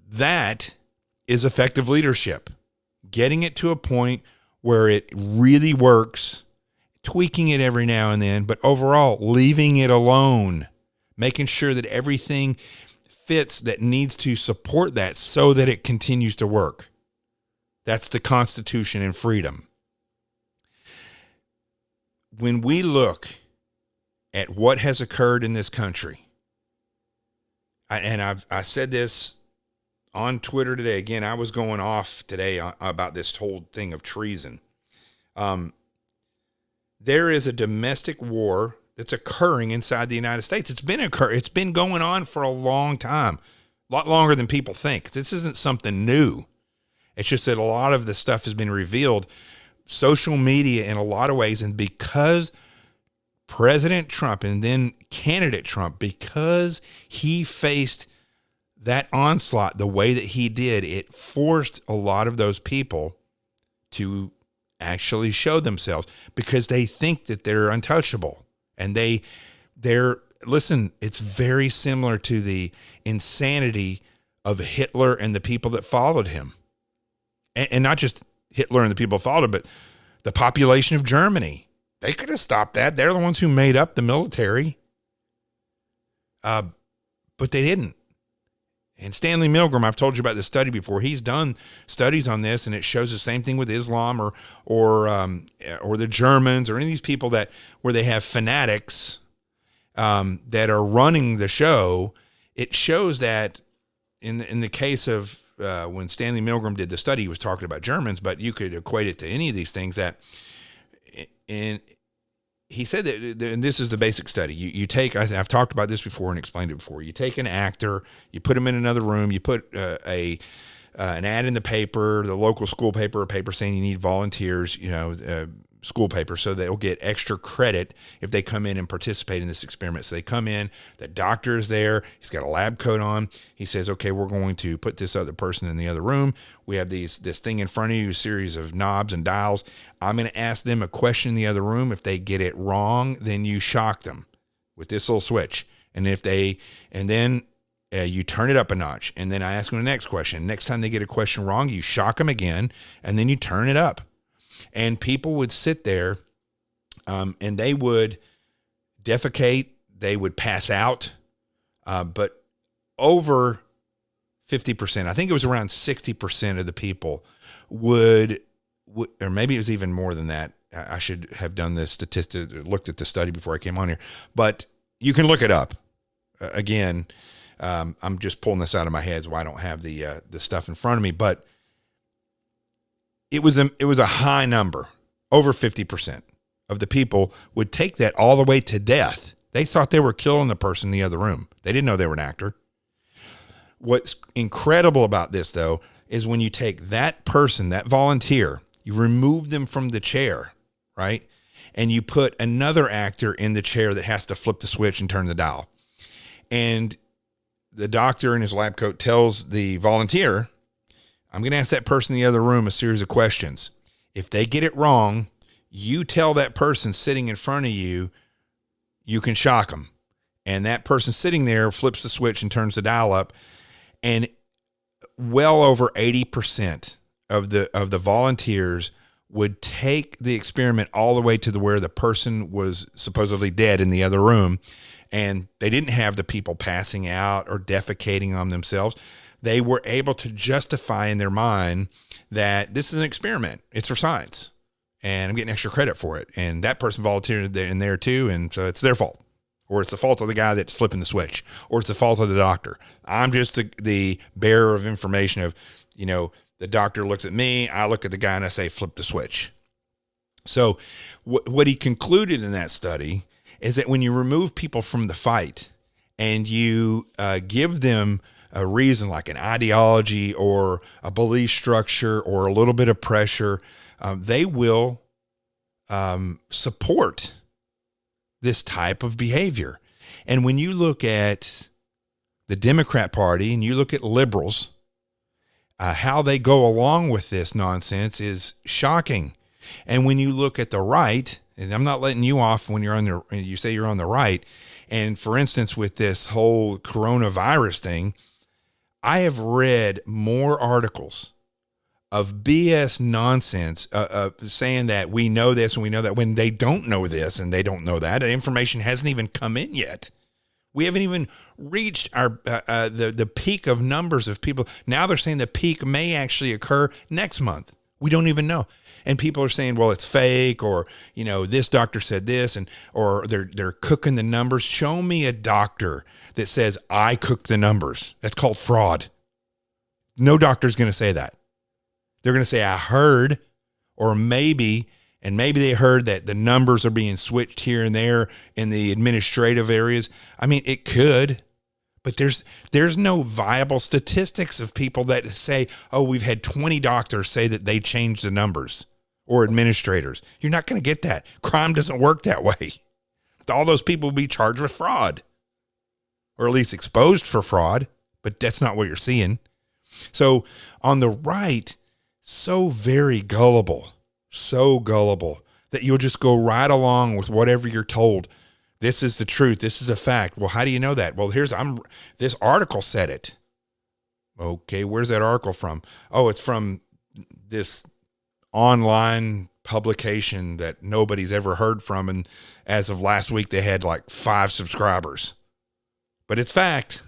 that is effective leadership. Getting it to a point where it really works, tweaking it every now and then, but overall leaving it alone, making sure that everything fits that needs to support that so that it continues to work. That's the Constitution and freedom. When we look at what has occurred in this country, I said this on Twitter today. Again, I was going off today about this whole thing of treason. There is a domestic war that's occurring inside the United States. It's been going on for a long time, a lot longer than people think. This isn't something new. It's just that a lot of the stuff has been revealed. Social media in a lot of ways, and because President Trump and then candidate Trump, because he faced that onslaught the way that he did, it forced a lot of those people to actually show themselves because they think that they're untouchable. And listen, it's very similar to the insanity of Hitler and the people that followed him. And not just Hitler and the people that followed him, but the population of Germany. They could have stopped that. They're the ones who made up the military. But they didn't. And Stanley Milgram, I've told you about this study before. He's done studies on this, and it shows the same thing with Islam or the Germans or any of these people where they have fanatics that are running the show. It shows that in the case of when Stanley Milgram did the study, he was talking about Germans, but you could equate it to any of these things and he said that, and this is the basic study. You take, I've talked about this before and explained it before. You take an actor, you put him in another room, you put an ad in the paper, the local school paper, a paper saying you need volunteers, school paper, so they'll get extra credit if they come in and participate in this experiment. So they come in, the doctor is there, he's got a lab coat on. He says, okay, we're going to put this other person in the other room. We have this thing in front of you, a series of knobs and dials. I'm going to ask them a question in the other room. If they get it wrong, then you shock them with this little switch. And then you turn it up a notch. And then I ask them the next question. Next time they get a question wrong, you shock them again, and then you turn it up. And people would sit there and they would defecate, they would pass out, but over 50%, I think it was around 60% of the people would, or maybe it was even more than that. I should have done the statistic, looked at the study before I came on here, but you can look it up. Again, I'm just pulling this out of my head, so I don't have the stuff in front of me, but it was a high number. Over 50% of the people would take that all the way to death. They thought they were killing the person in the other room. They didn't know they were an actor. What's incredible about this, though, is when you take that person, that volunteer, you remove them from the chair, right? And you put another actor in the chair that has to flip the switch and turn the dial. And the doctor in his lab coat tells the volunteer, I'm going to ask that person in the other room a series of questions. If they get it wrong, you tell that person sitting in front of you, you can shock them. And that person sitting there flips the switch and turns the dial up. And well over 80% of the volunteers would take the experiment all the way to where the person was supposedly dead in the other room. And they didn't have the people passing out or defecating on themselves. They were able to justify in their mind that this is an experiment. It's for science. And I'm getting extra credit for it. And that person volunteered in there too. And so it's their fault. Or it's the fault of the guy that's flipping the switch. Or it's the fault of the doctor. I'm just the bearer of information of, the doctor looks at me, I look at the guy and I say, flip the switch. So what he concluded in that study is that when you remove people from the fight and you give them a reason like an ideology or a belief structure or a little bit of pressure, they will support this type of behavior. And when you look at the Democrat Party and you look at liberals, how they go along with this nonsense is shocking. And when you look at the right, and I'm not letting you off when you say you're on the right. And for instance, with this whole coronavirus thing, I have read more articles of BS nonsense saying that we know this and we know that, when they don't know this and they don't know that. The information hasn't even come in yet. We haven't even reached our the peak of numbers of people. Now they're saying the peak may actually occur next month. We don't even know. And people are saying, well, it's fake, or, this doctor said this, or they're cooking the numbers. Show me a doctor that says I cooked the numbers. That's called fraud. No doctor's going to say that. They're going to say, I heard, or maybe they heard that the numbers are being switched here and there in the administrative areas. I mean, it could, but there's no viable statistics of people that say, oh, we've had 20 doctors say that they changed the numbers, or administrators. You're not going to get that. Crime doesn't work that way. All those people will be charged with fraud, or at least exposed for fraud, but that's not what you're seeing. So on the right, so very gullible, that you'll just go right along with whatever you're told. This is the truth. This is a fact. Well, how do you know that? Well, this article said it. Okay, where's that article from? Oh, it's from this online publication that nobody's ever heard from. And as of last week, they had like 5 subscribers, but it's fact.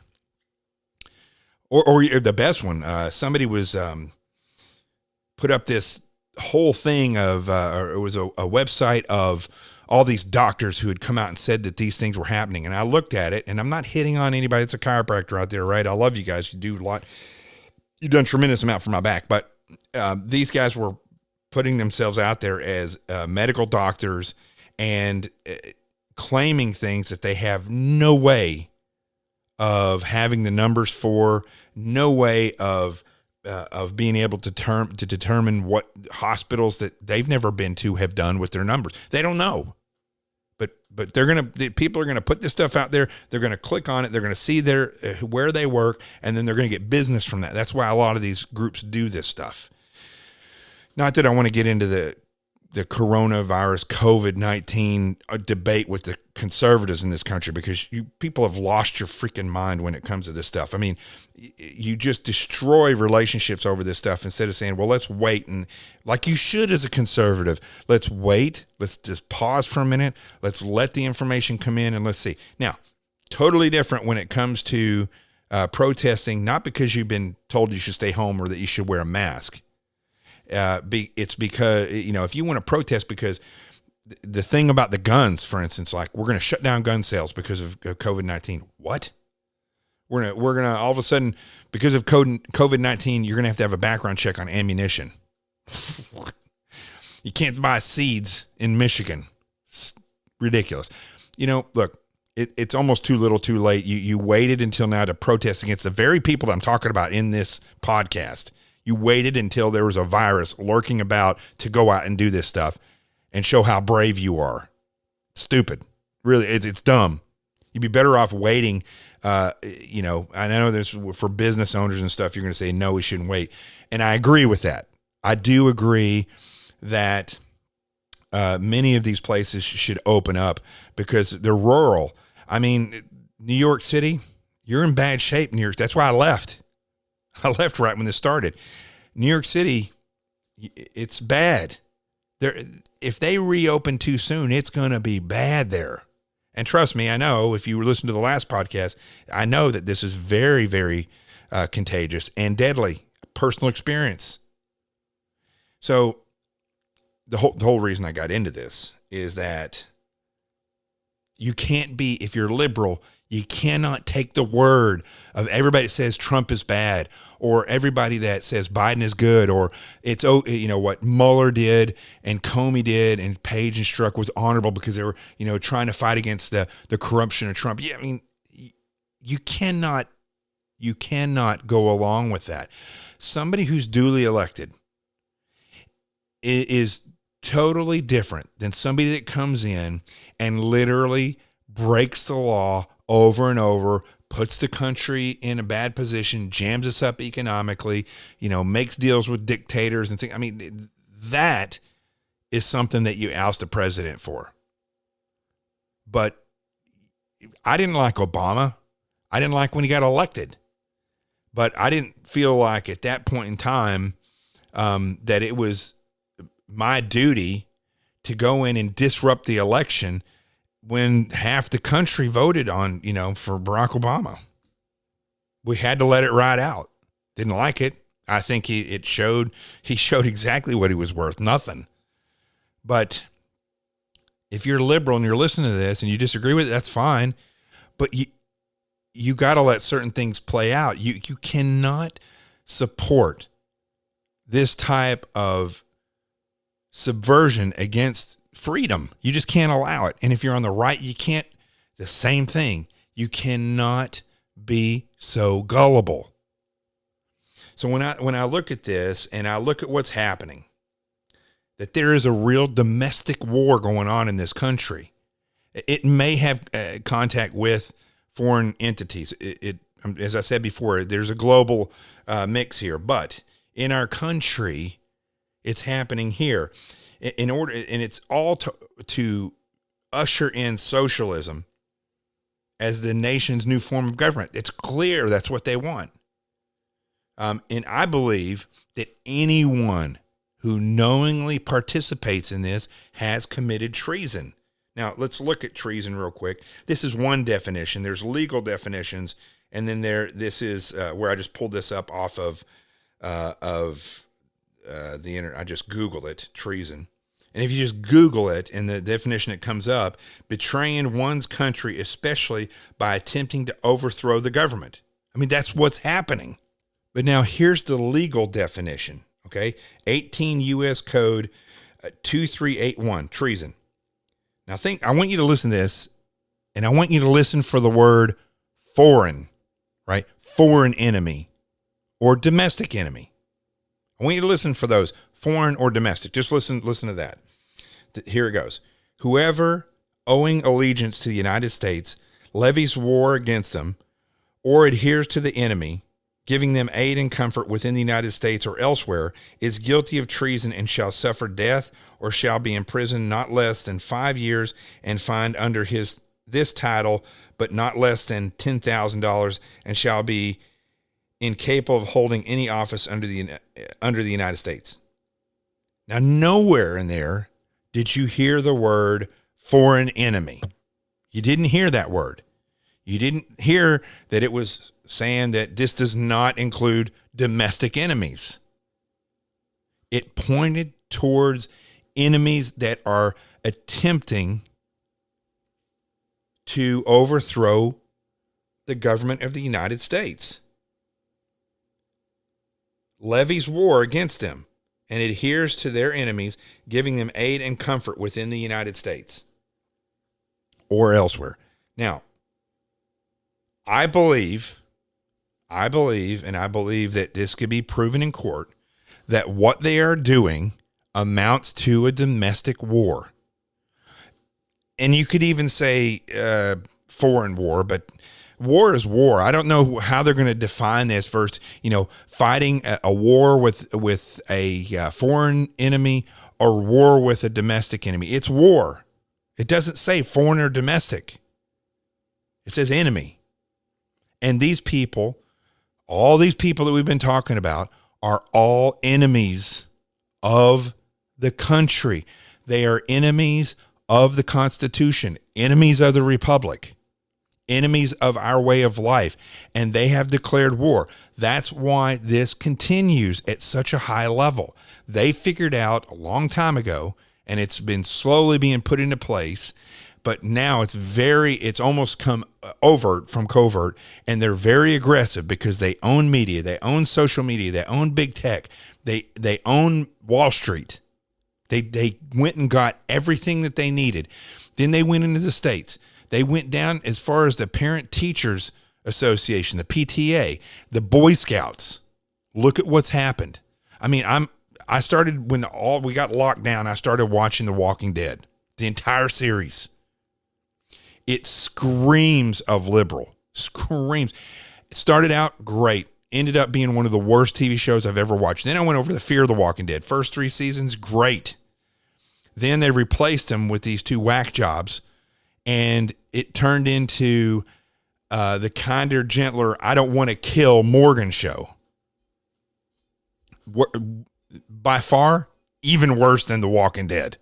Or the best one, somebody was put up this whole thing of, or it was a website of all these doctors who had come out and said that these things were happening. And I looked at it, and I'm not hitting on anybody that's a chiropractor out there, right? I love you guys. You do a lot. You've done a tremendous amount for my back, but these guys were putting themselves out there as medical doctors and claiming things that they have no way of having the numbers for, no way of being able to determine what hospitals that they've never been to have done with their numbers. They don't know, but people are gonna put this stuff out there. They're gonna click on it. They're gonna see where they work, and then they're gonna get business from that. That's why a lot of these groups do this stuff. Not that I want to get into the coronavirus COVID-19 debate with the conservatives in this country, because people have lost your freaking mind when it comes to this stuff. I mean, you just destroy relationships over this stuff instead of saying, well, let's wait. And like you should as a conservative, let's wait. Let's just pause for a minute. Let's let the information come in and let's see. Now, totally different when it comes to protesting, not because you've been told you should stay home or that you should wear a mask. It's because, if you want to protest because the thing about the guns, for instance, like we're going to shut down gun sales because of COVID-19. What? We're going to all of a sudden, because of COVID-19, you're going to have a background check on ammunition. You can't buy seeds in Michigan. It's ridiculous. Look, it's almost too little too late. You waited until now to protest against the very people that I'm talking about in this podcast. You waited until there was a virus lurking about to go out and do this stuff and show how brave you are. Stupid. Really, it's dumb. You'd be better off waiting. I know there's for business owners and stuff, you're going to say, no, we shouldn't wait. And I agree with that. I do agree that many of these places should open up because they're rural. I mean, New York City, you're in bad shape, New York. That's why I left. I left right when this started. New York City, it's bad. If they reopen too soon, it's going to be bad there. And trust me, I know, if you listen to the last podcast, I know that this is very, very contagious and deadly. Personal experience. So the whole reason I got into this is that you can't be, if you're liberal, you cannot take the word of everybody that says Trump is bad, or everybody that says Biden is good, or it's, what Mueller did and Comey did and Page and Strzok was honorable because they were, trying to fight against the corruption of Trump. Yeah, I mean, you cannot go along with that. Somebody who's duly elected is totally different than somebody that comes in and literally breaks the law over and over, puts the country in a bad position, jams us up economically, makes deals with dictators and things. I mean, that is something that you oust a president for. But I didn't like Obama. I didn't like when he got elected. But I didn't feel like at that point in time that it was my duty to go in and disrupt the election when half the country voted on, for Barack Obama. We had to let it ride out. Didn't like it. I think he showed exactly what he was worth, nothing. But if you're liberal and you're listening to this and you disagree with it, that's fine. But you got to let certain things play out. You cannot support this type of subversion against freedom. You just can't allow it. And if you're on the right, you can't. The same thing. You cannot be so gullible. So when I look at this and I look at what's happening, that there is a real domestic war going on in this country. It may have contact with foreign entities. As I said before, there's a global mix here, but in our country, it's happening here. And it's all to usher in socialism as the nation's new form of government. It's clear that's what they want. And I believe that anyone who knowingly participates in this has committed treason. Now, let's look at treason real quick. This is one definition. There's legal definitions, and then this is where I just pulled this up off of the internet. I just Googled it, treason. And if you just Google it, and the definition that comes up, betraying one's country, especially by attempting to overthrow the government. I mean, that's what's happening. But now here's the legal definition, okay? 18 U.S. Code 2381, treason. Now I want you to listen to this, and I want you to listen for the word foreign, right? Foreign enemy or domestic enemy. I want you to listen for those, foreign or domestic. Just listen to that. Here it goes. Whoever owing allegiance to the United States levies war against them or adheres to the enemy, giving them aid and comfort within the United States or elsewhere, is guilty of treason and shall suffer death or shall be imprisoned not less than 5 years and fined under this title, but not less than $10,000, and shall be incapable of holding any office under the United States. Now, nowhere in there did you hear the word foreign enemy. You didn't hear that word. You didn't hear that it was saying that this does not include domestic enemies. It pointed towards enemies that are attempting to overthrow the government of the United States. Levies war against them and adheres to their enemies, giving them aid and comfort within the United States or elsewhere. Now, I believe that this could be proven in court, that what they are doing amounts to a domestic war. And you could even say foreign war, but war is war. I don't know how they're going to define this versus, fighting a war with a foreign enemy or war with a domestic enemy. It's war. It doesn't say foreign or domestic. It says enemy. And these people, all these people that we've been talking about, are all enemies of the country. They are enemies of the Constitution, enemies of the Republic, enemies of our way of life, and they have declared war. That's why this continues at such a high level. They figured out a long time ago, and it's been slowly being put into place, but now it's almost come overt from covert, and they're very aggressive because they own media, they own social media, they own big tech, they own Wall Street. They went and got everything that they needed. Then they went into the states. They went down as far as the Parent Teachers Association, the PTA, the Boy Scouts. Look at what's happened. I mean, I started when we got locked down. I started watching The Walking Dead, the entire series. It screams of liberal, screams. It started out great, ended up being one of the worst TV shows I've ever watched. Then I went over to the Fear of the Walking Dead. First 3 seasons, great. Then they replaced him with these two whack jobs, and it turned into the kinder, gentler, I don't want to kill Morgan show. By far, even worse than The Walking Dead.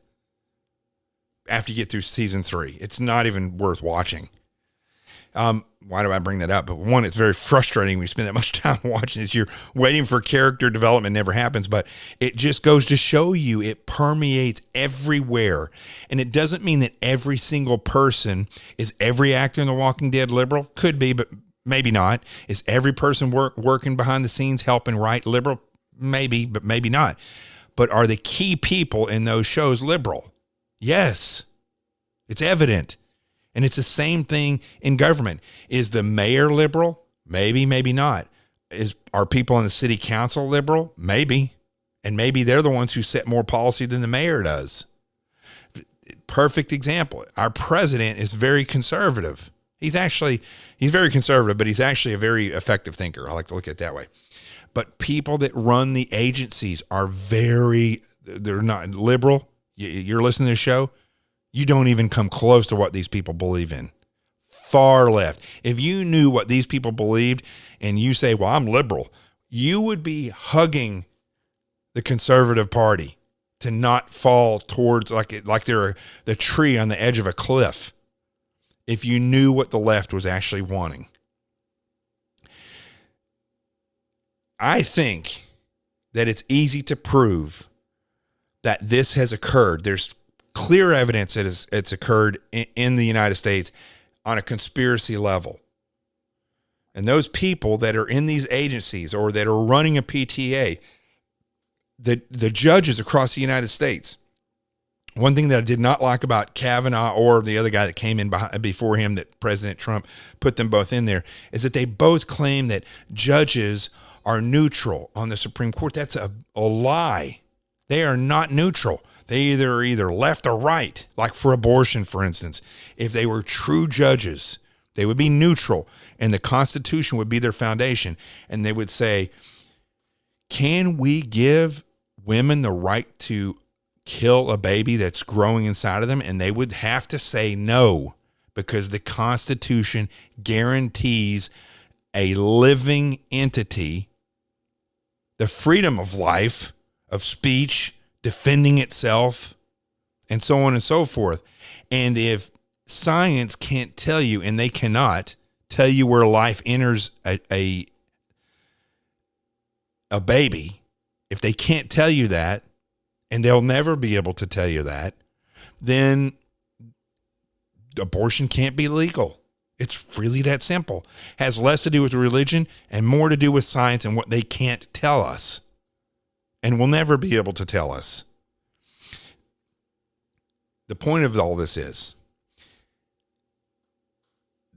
After you get through season 3, it's not even worth watching. Why do I bring that up? But one, it's very frustrating when you spend that much time watching this. You're waiting for character development, never happens, but it just goes to show you it permeates everywhere. And it doesn't mean that every single person is every actor in The Walking Dead liberal. Could be, but maybe not. Is every person working behind the scenes helping write liberal? Maybe, but maybe not. But are the key people in those shows liberal? Yes. It's evident. And it's the same thing in government. Is the mayor liberal? Maybe, maybe not. Are people in the city council liberal? Maybe. And maybe they're the ones who set more policy than the mayor does. Perfect example. Our president is very conservative. He's very conservative, but he's actually a very effective thinker. I like to look at it that way. But people that run the agencies are they're not liberal. You're listening to this show, you don't even come close to what these people believe in. Far left. If you knew what these people believed and you say, well, I'm liberal, you would be hugging the conservative party to not fall towards like they're the tree on the edge of a cliff. If you knew what the left was actually wanting. I think that it's easy to prove that this has occurred. There's clear evidence that it's occurred in the United States on a conspiracy level. And those people that are in these agencies or that are running a PTA, the judges across the United States, one thing that I did not like about Kavanaugh or the other guy that came in before him that President Trump put them both in there is that they both claim that judges are neutral on the Supreme Court. That's a lie. They are not neutral. They are either left or right, like for abortion, for instance. If they were true judges, they would be neutral, and the Constitution would be their foundation. And they would say, can we give women the right to kill a baby that's growing inside of them? And they would have to say no, because the Constitution guarantees a living entity the freedom of life, of speech, defending itself, and so on and so forth. And if science can't tell you, and they cannot tell you where life enters a baby, if they can't tell you that, and they'll never be able to tell you that, then abortion can't be legal. It's really that simple. Has less to do with religion and more to do with science and what they can't tell us and will never be able to tell us. The point of all this is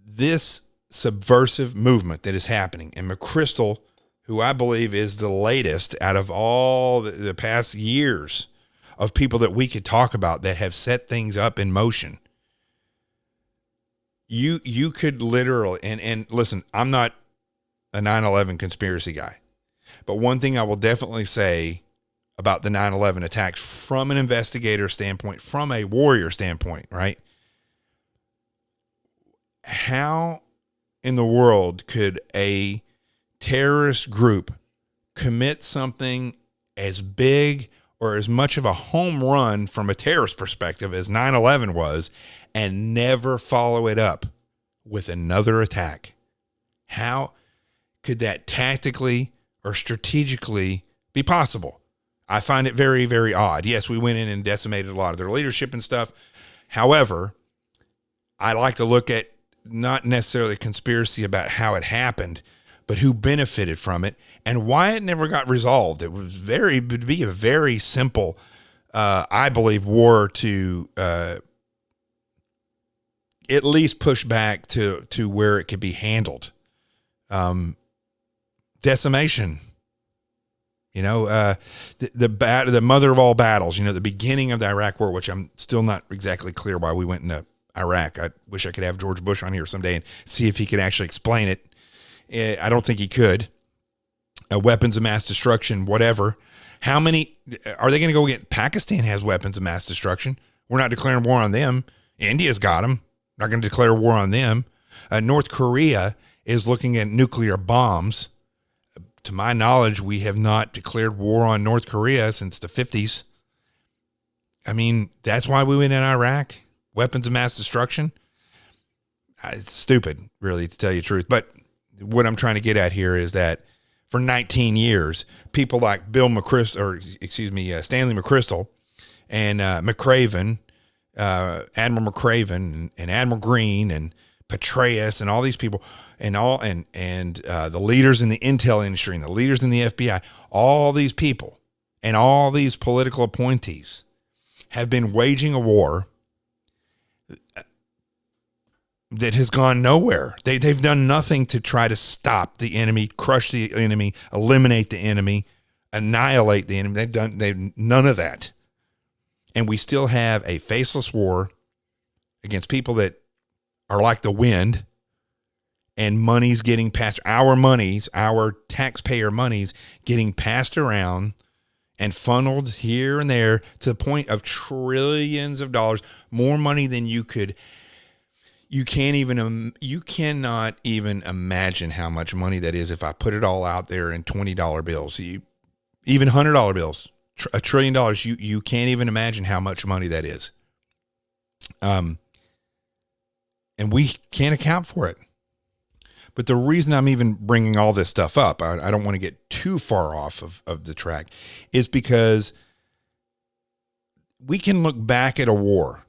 this subversive movement that is happening, and McChrystal, who I believe is the latest out of all the past years of people that we could talk about that have set things up in motion. You could literally, and listen, I'm not a 9/11 conspiracy guy, but one thing I will definitely say about the 9/11 attacks from an investigator standpoint, from a warrior standpoint, right? How in the world could a terrorist group commit something as big or as much of a home run from a terrorist perspective as 9/11 was and never follow it up with another attack? How could that tactically or strategically be possible? I find it very, very odd. Yes, we went in and decimated a lot of their leadership and stuff. However, I like to look at not necessarily a conspiracy about how it happened, but who benefited from it and why it never got resolved. It would be a very simple, I believe, war to at least push back to where it could be handled. Decimation, the mother of all battles, the beginning of the Iraq war, which I'm still not exactly clear why we went into Iraq. I wish I could have George Bush on here someday and see if he could actually explain it. I don't think he could. Weapons of mass destruction, whatever. How many are they going to go get? Pakistan has weapons of mass destruction. We're not declaring war on them. India's got them. Not going to declare war on them. North Korea is looking at nuclear bombs. To my knowledge, we have not declared war on North Korea since the 50s. I mean, that's why we went in Iraq. Weapons of mass destruction. It's stupid, really, to tell you the truth. But what I'm trying to get at here is that for 19 years, people like Stanley McChrystal and McCraven, Admiral McCraven and Admiral Green and Petraeus and all these people and the leaders in the intel industry and the leaders in the FBI, all these people and all these political appointees have been waging a war that has gone nowhere. They've done nothing to try to stop the enemy, crush the enemy, eliminate the enemy, annihilate the enemy. They've none of that. And we still have a faceless war against people that are like the wind, and money's getting passed, our taxpayer money's getting passed around and funneled here and there to the point of trillions of dollars, more money than you cannot even imagine how much money that is if I put it all out there in $20 bills, even $100 bills, $1 trillion. You can't even imagine how much money that is. And we can't account for it. But the reason I'm even bringing all this stuff up, I don't want to get too far off of the track, is because we can look back at a war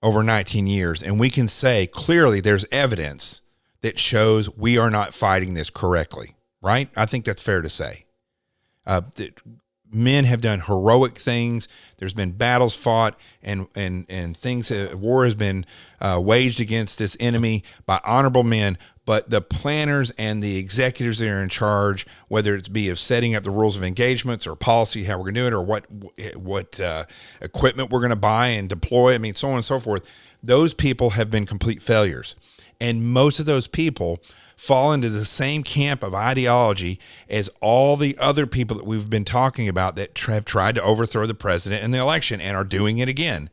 over 19 years and we can say clearly there's evidence that shows we are not fighting this correctly, right? I think that's fair to say. That men have done heroic things. There's been battles fought and things. War has been waged against this enemy by honorable men. But the planners and the executives that are in charge, whether it's be of setting up the rules of engagements or policy, how we're going to do it, or what equipment we're going to buy and deploy, I mean, so on and so forth, those people have been complete failures. And most of those people fall into the same camp of ideology as all the other people that we've been talking about that have tried to overthrow the president in the election and are doing it again.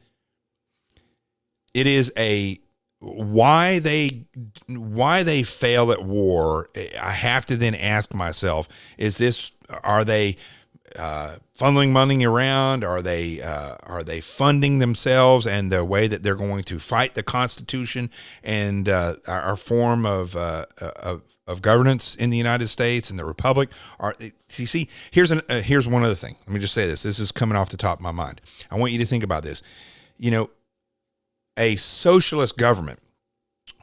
It is why they fail at war. I have to then ask myself, are they funneling money around? Are they funding themselves and the way that they're going to fight the Constitution and our form of governance in the United States and the Republic? Here's one other thing. Let me just say this. This is coming off the top of my mind. I want you to think about this. A socialist government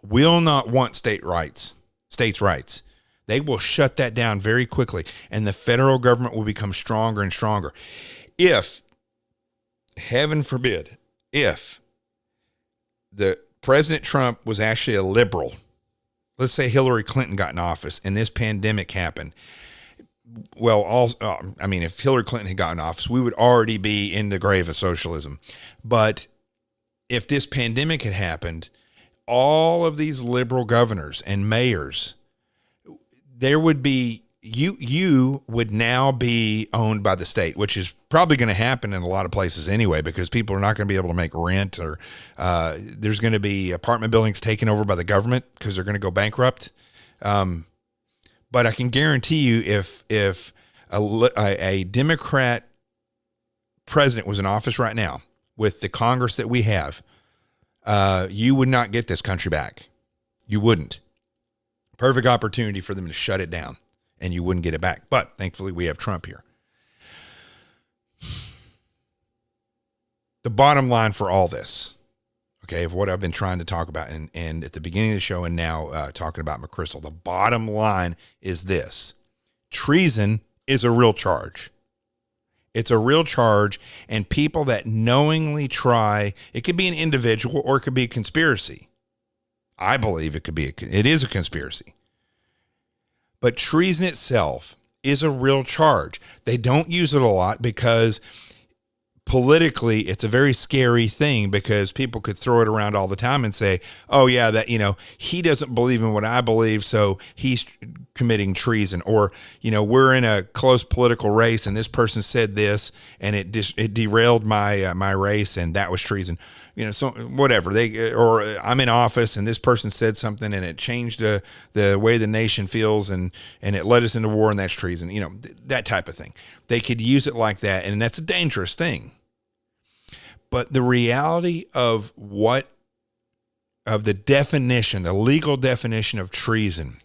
will not want states' rights. They will shut that down very quickly, and the federal government will become stronger and stronger. If, heaven forbid, if the President Trump was actually a liberal, let's say Hillary Clinton got in office and this pandemic happened, if Hillary Clinton had gotten in office, we would already be in the grave of socialism. But if this pandemic had happened, all of these liberal governors and mayors, there would be, you would now be owned by the state, which is probably going to happen in a lot of places anyway, because people are not going to be able to make rent, or there's going to be apartment buildings taken over by the government because they're going to go bankrupt. But I can guarantee you, if a Democrat president was in office right now with the Congress that we have, you would not get this country back. You wouldn't. Perfect opportunity for them to shut it down, and you wouldn't get it back. But thankfully, we have Trump here. The bottom line for all this, okay, of what I've been trying to talk about, and at the beginning of the show and now talking about McChrystal, the bottom line is this. Treason is a real charge. It's a real charge, and people that knowingly try, it could be an individual or it could be a conspiracy. I believe it is a conspiracy. But treason itself is a real charge. They don't use it a lot because politically, it's a very scary thing because people could throw it around all the time and say, oh yeah, that, he doesn't believe in what I believe, so he's committing treason. Or, we're in a close political race and this person said this and it derailed my race, and that was treason. So whatever, or I'm in office and this person said something and it changed the way the nation feels and it led us into war, and that's treason. That type of thing. They could use it like that, and that's a dangerous thing. But the reality of the definition, the legal definition of treason,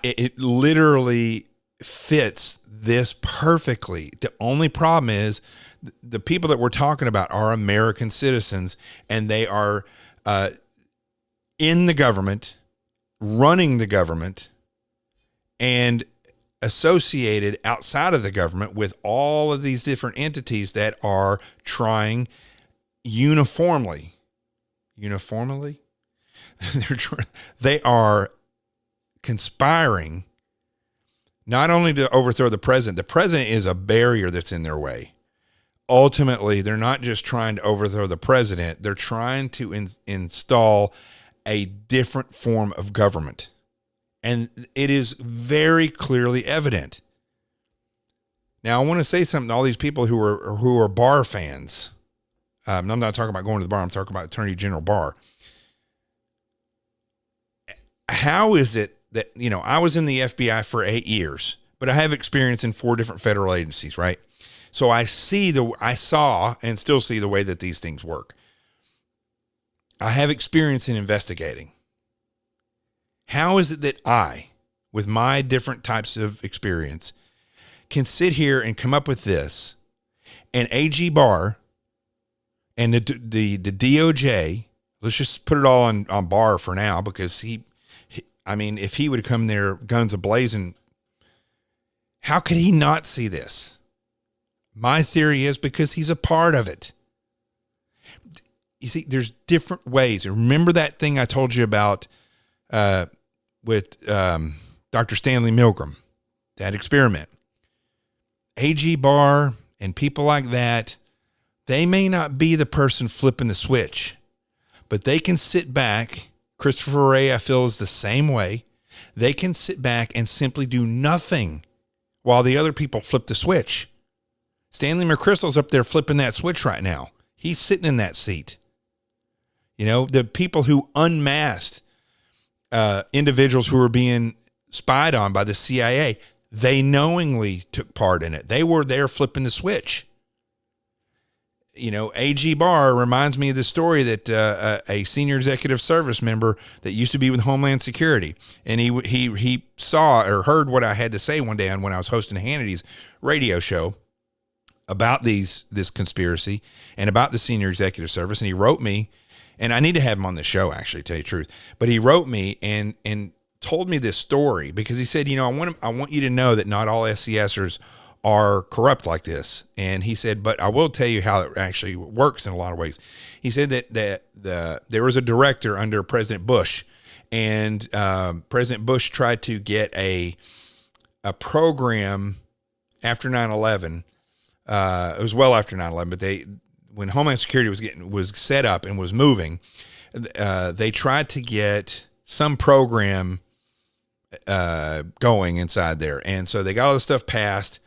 it literally fits this perfectly. The only problem is the people that we're talking about are American citizens, and they are in the government, running the government, and associated outside of the government with all of these different entities that are trying uniformly, they are conspiring not only to overthrow the president. The president is a barrier that's in their way. Ultimately, they're not just trying to overthrow the president. They're trying to install a different form of government. And it is very clearly evident. Now, I want to say something to all these people who are Barr fans. I'm not talking about going to the bar. I'm talking about Attorney General Barr. How is it that, I was in the FBI for 8 years, but I have experience in 4 different federal agencies, right? So I saw and still see the way that these things work. I have experience in investigating. How is it that I, with my different types of experience, can sit here and come up with this, and AG Barr and the DOJ, let's just put it all on Barr for now, because if he would have come there guns a-blazing, how could he not see this? My theory is because he's a part of it. You see, there's different ways. Remember that thing I told you about with Dr. Stanley Milgram, that experiment. AG Barr and people like that, they may not be the person flipping the switch, but they can sit back. Christopher Wray, I feel, is the same way. They can sit back and simply do nothing while the other people flip the switch. Stanley McChrystal's up there flipping that switch right now. He's sitting in that seat. The people who unmasked individuals who were being spied on by the CIA, they knowingly took part in it. They were there flipping the switch. AG Barr reminds me of the story that a senior executive service member that used to be with Homeland Security, and he saw or heard what I had to say one day when I was hosting Hannity's radio show about this conspiracy and about the senior executive service, and he wrote me. And I need to have him on the show, actually, to tell you the truth. But he wrote me and told me this story because he said, I want you to know that not all SCSers are corrupt like this. And he said, but I will tell you how it actually works in a lot of ways. He said that there was a director under President Bush, and President Bush tried to get a program after 9/11. It was well after 9/11, but when Homeland Security was set up and was moving, they tried to get some program going inside there. And so they got all this stuff passed,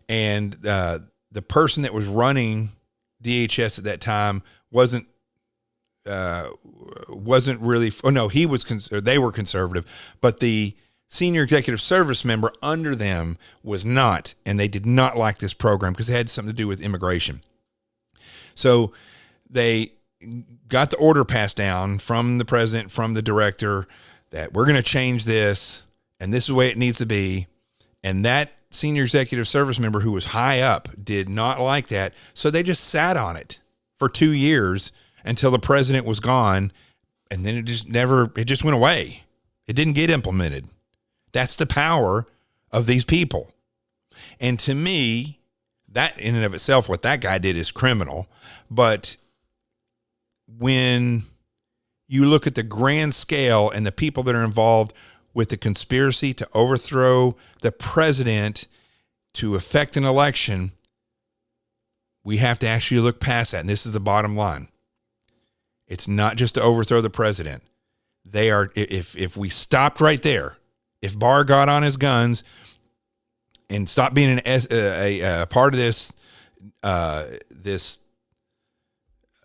and the person that was running DHS at that time wasn't really, they were conservative, but the senior executive service member under them was not, and they did not like this program because it had something to do with immigration. So they got the order passed down from the president, from the director, that we're going to change this, and this is the way it needs to be. And that senior executive service member who was high up did not like that. So they just sat on it for 2 years until the president was gone. And then it just went away. It didn't get implemented. That's the power of these people. And to me, that in and of itself, what that guy did is criminal. But when you look at the grand scale and the people that are involved with the conspiracy to overthrow the president to effect an election, we have to actually look past that. And this is the bottom line. It's not just to overthrow the president. They are, if we stopped right there, if Barr got on his guns and stopped being a part of this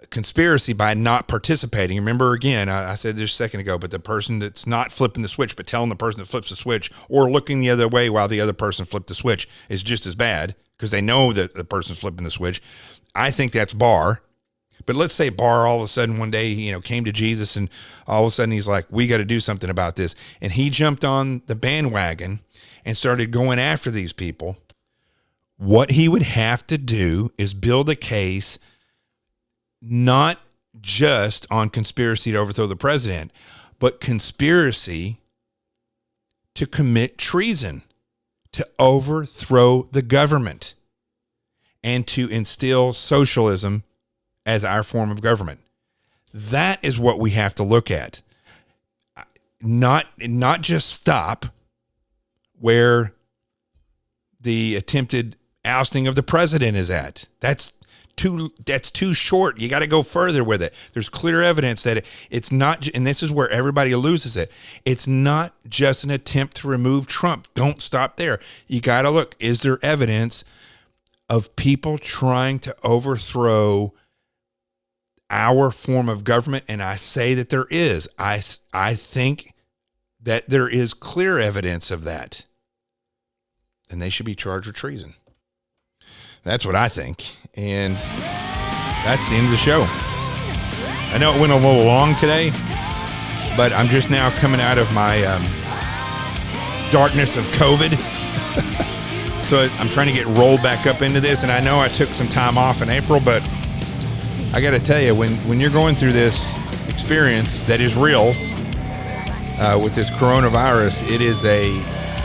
conspiracy by not participating. Remember, again, I said this a second ago, but the person that's not flipping the switch, but telling the person that flips the switch or looking the other way while the other person flipped the switch is just as bad because they know that the person's flipping the switch. I think that's Barr. But let's say Barr all of a sudden one day, came to Jesus and all of a sudden he's like, we got to do something about this. And he jumped on the bandwagon and started going after these people. What he would have to do is build a case not just on conspiracy to overthrow the president, but conspiracy to commit treason, to overthrow the government, and to instill socialism as our form of government. That is what we have to look at. Not just stop where the attempted ousting of the president is at. That's too short. You got to go further with it. There's clear evidence that it's not, and this is where everybody loses it. It's not just an attempt to remove Trump. Don't stop there. You got to look, is there evidence of people trying to overthrow our form of government? And I say that there is. I think that there is clear evidence of that. And they should be charged with treason. That's what I think. And that's the end of the show. I know it went a little long today, but I'm just now coming out of my darkness of COVID. So I'm trying to get rolled back up into this. And I know I took some time off in April, but I got to tell you, when you're going through this experience that is real with this coronavirus,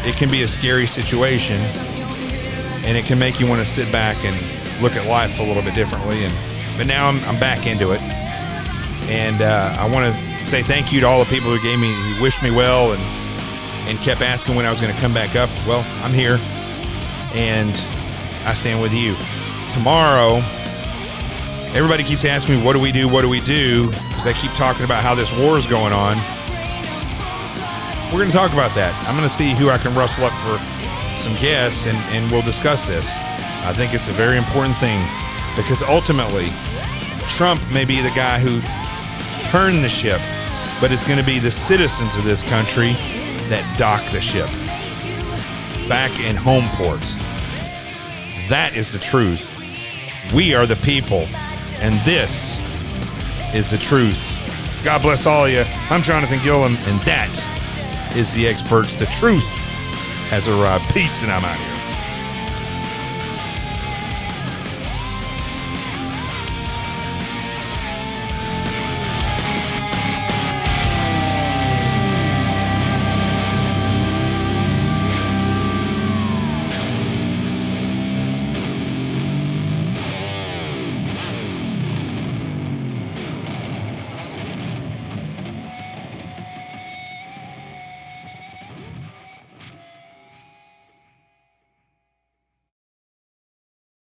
it can be a scary situation. And it can make you want to sit back and look at life a little bit differently. But now I'm back into it. And I want to say thank you to all the people who wished me well and kept asking when I was going to come back up. Well, I'm here. And I stand with you. Tomorrow, everybody keeps asking me, what do we do? What do we do? Because I keep talking about how this war is going on. We're going to talk about that. I'm going to see who I can rustle up for some guests, and we'll discuss this. I think it's a very important thing because ultimately Trump may be the guy who turned the ship, but it's going to be the citizens of this country that dock the ship back in home ports. That is the truth. We are the people, and this is the truth. God bless all of you. I'm Jonathan Gilliam, and that is The Experts. The truth has arrived. Peace, and I'm out here.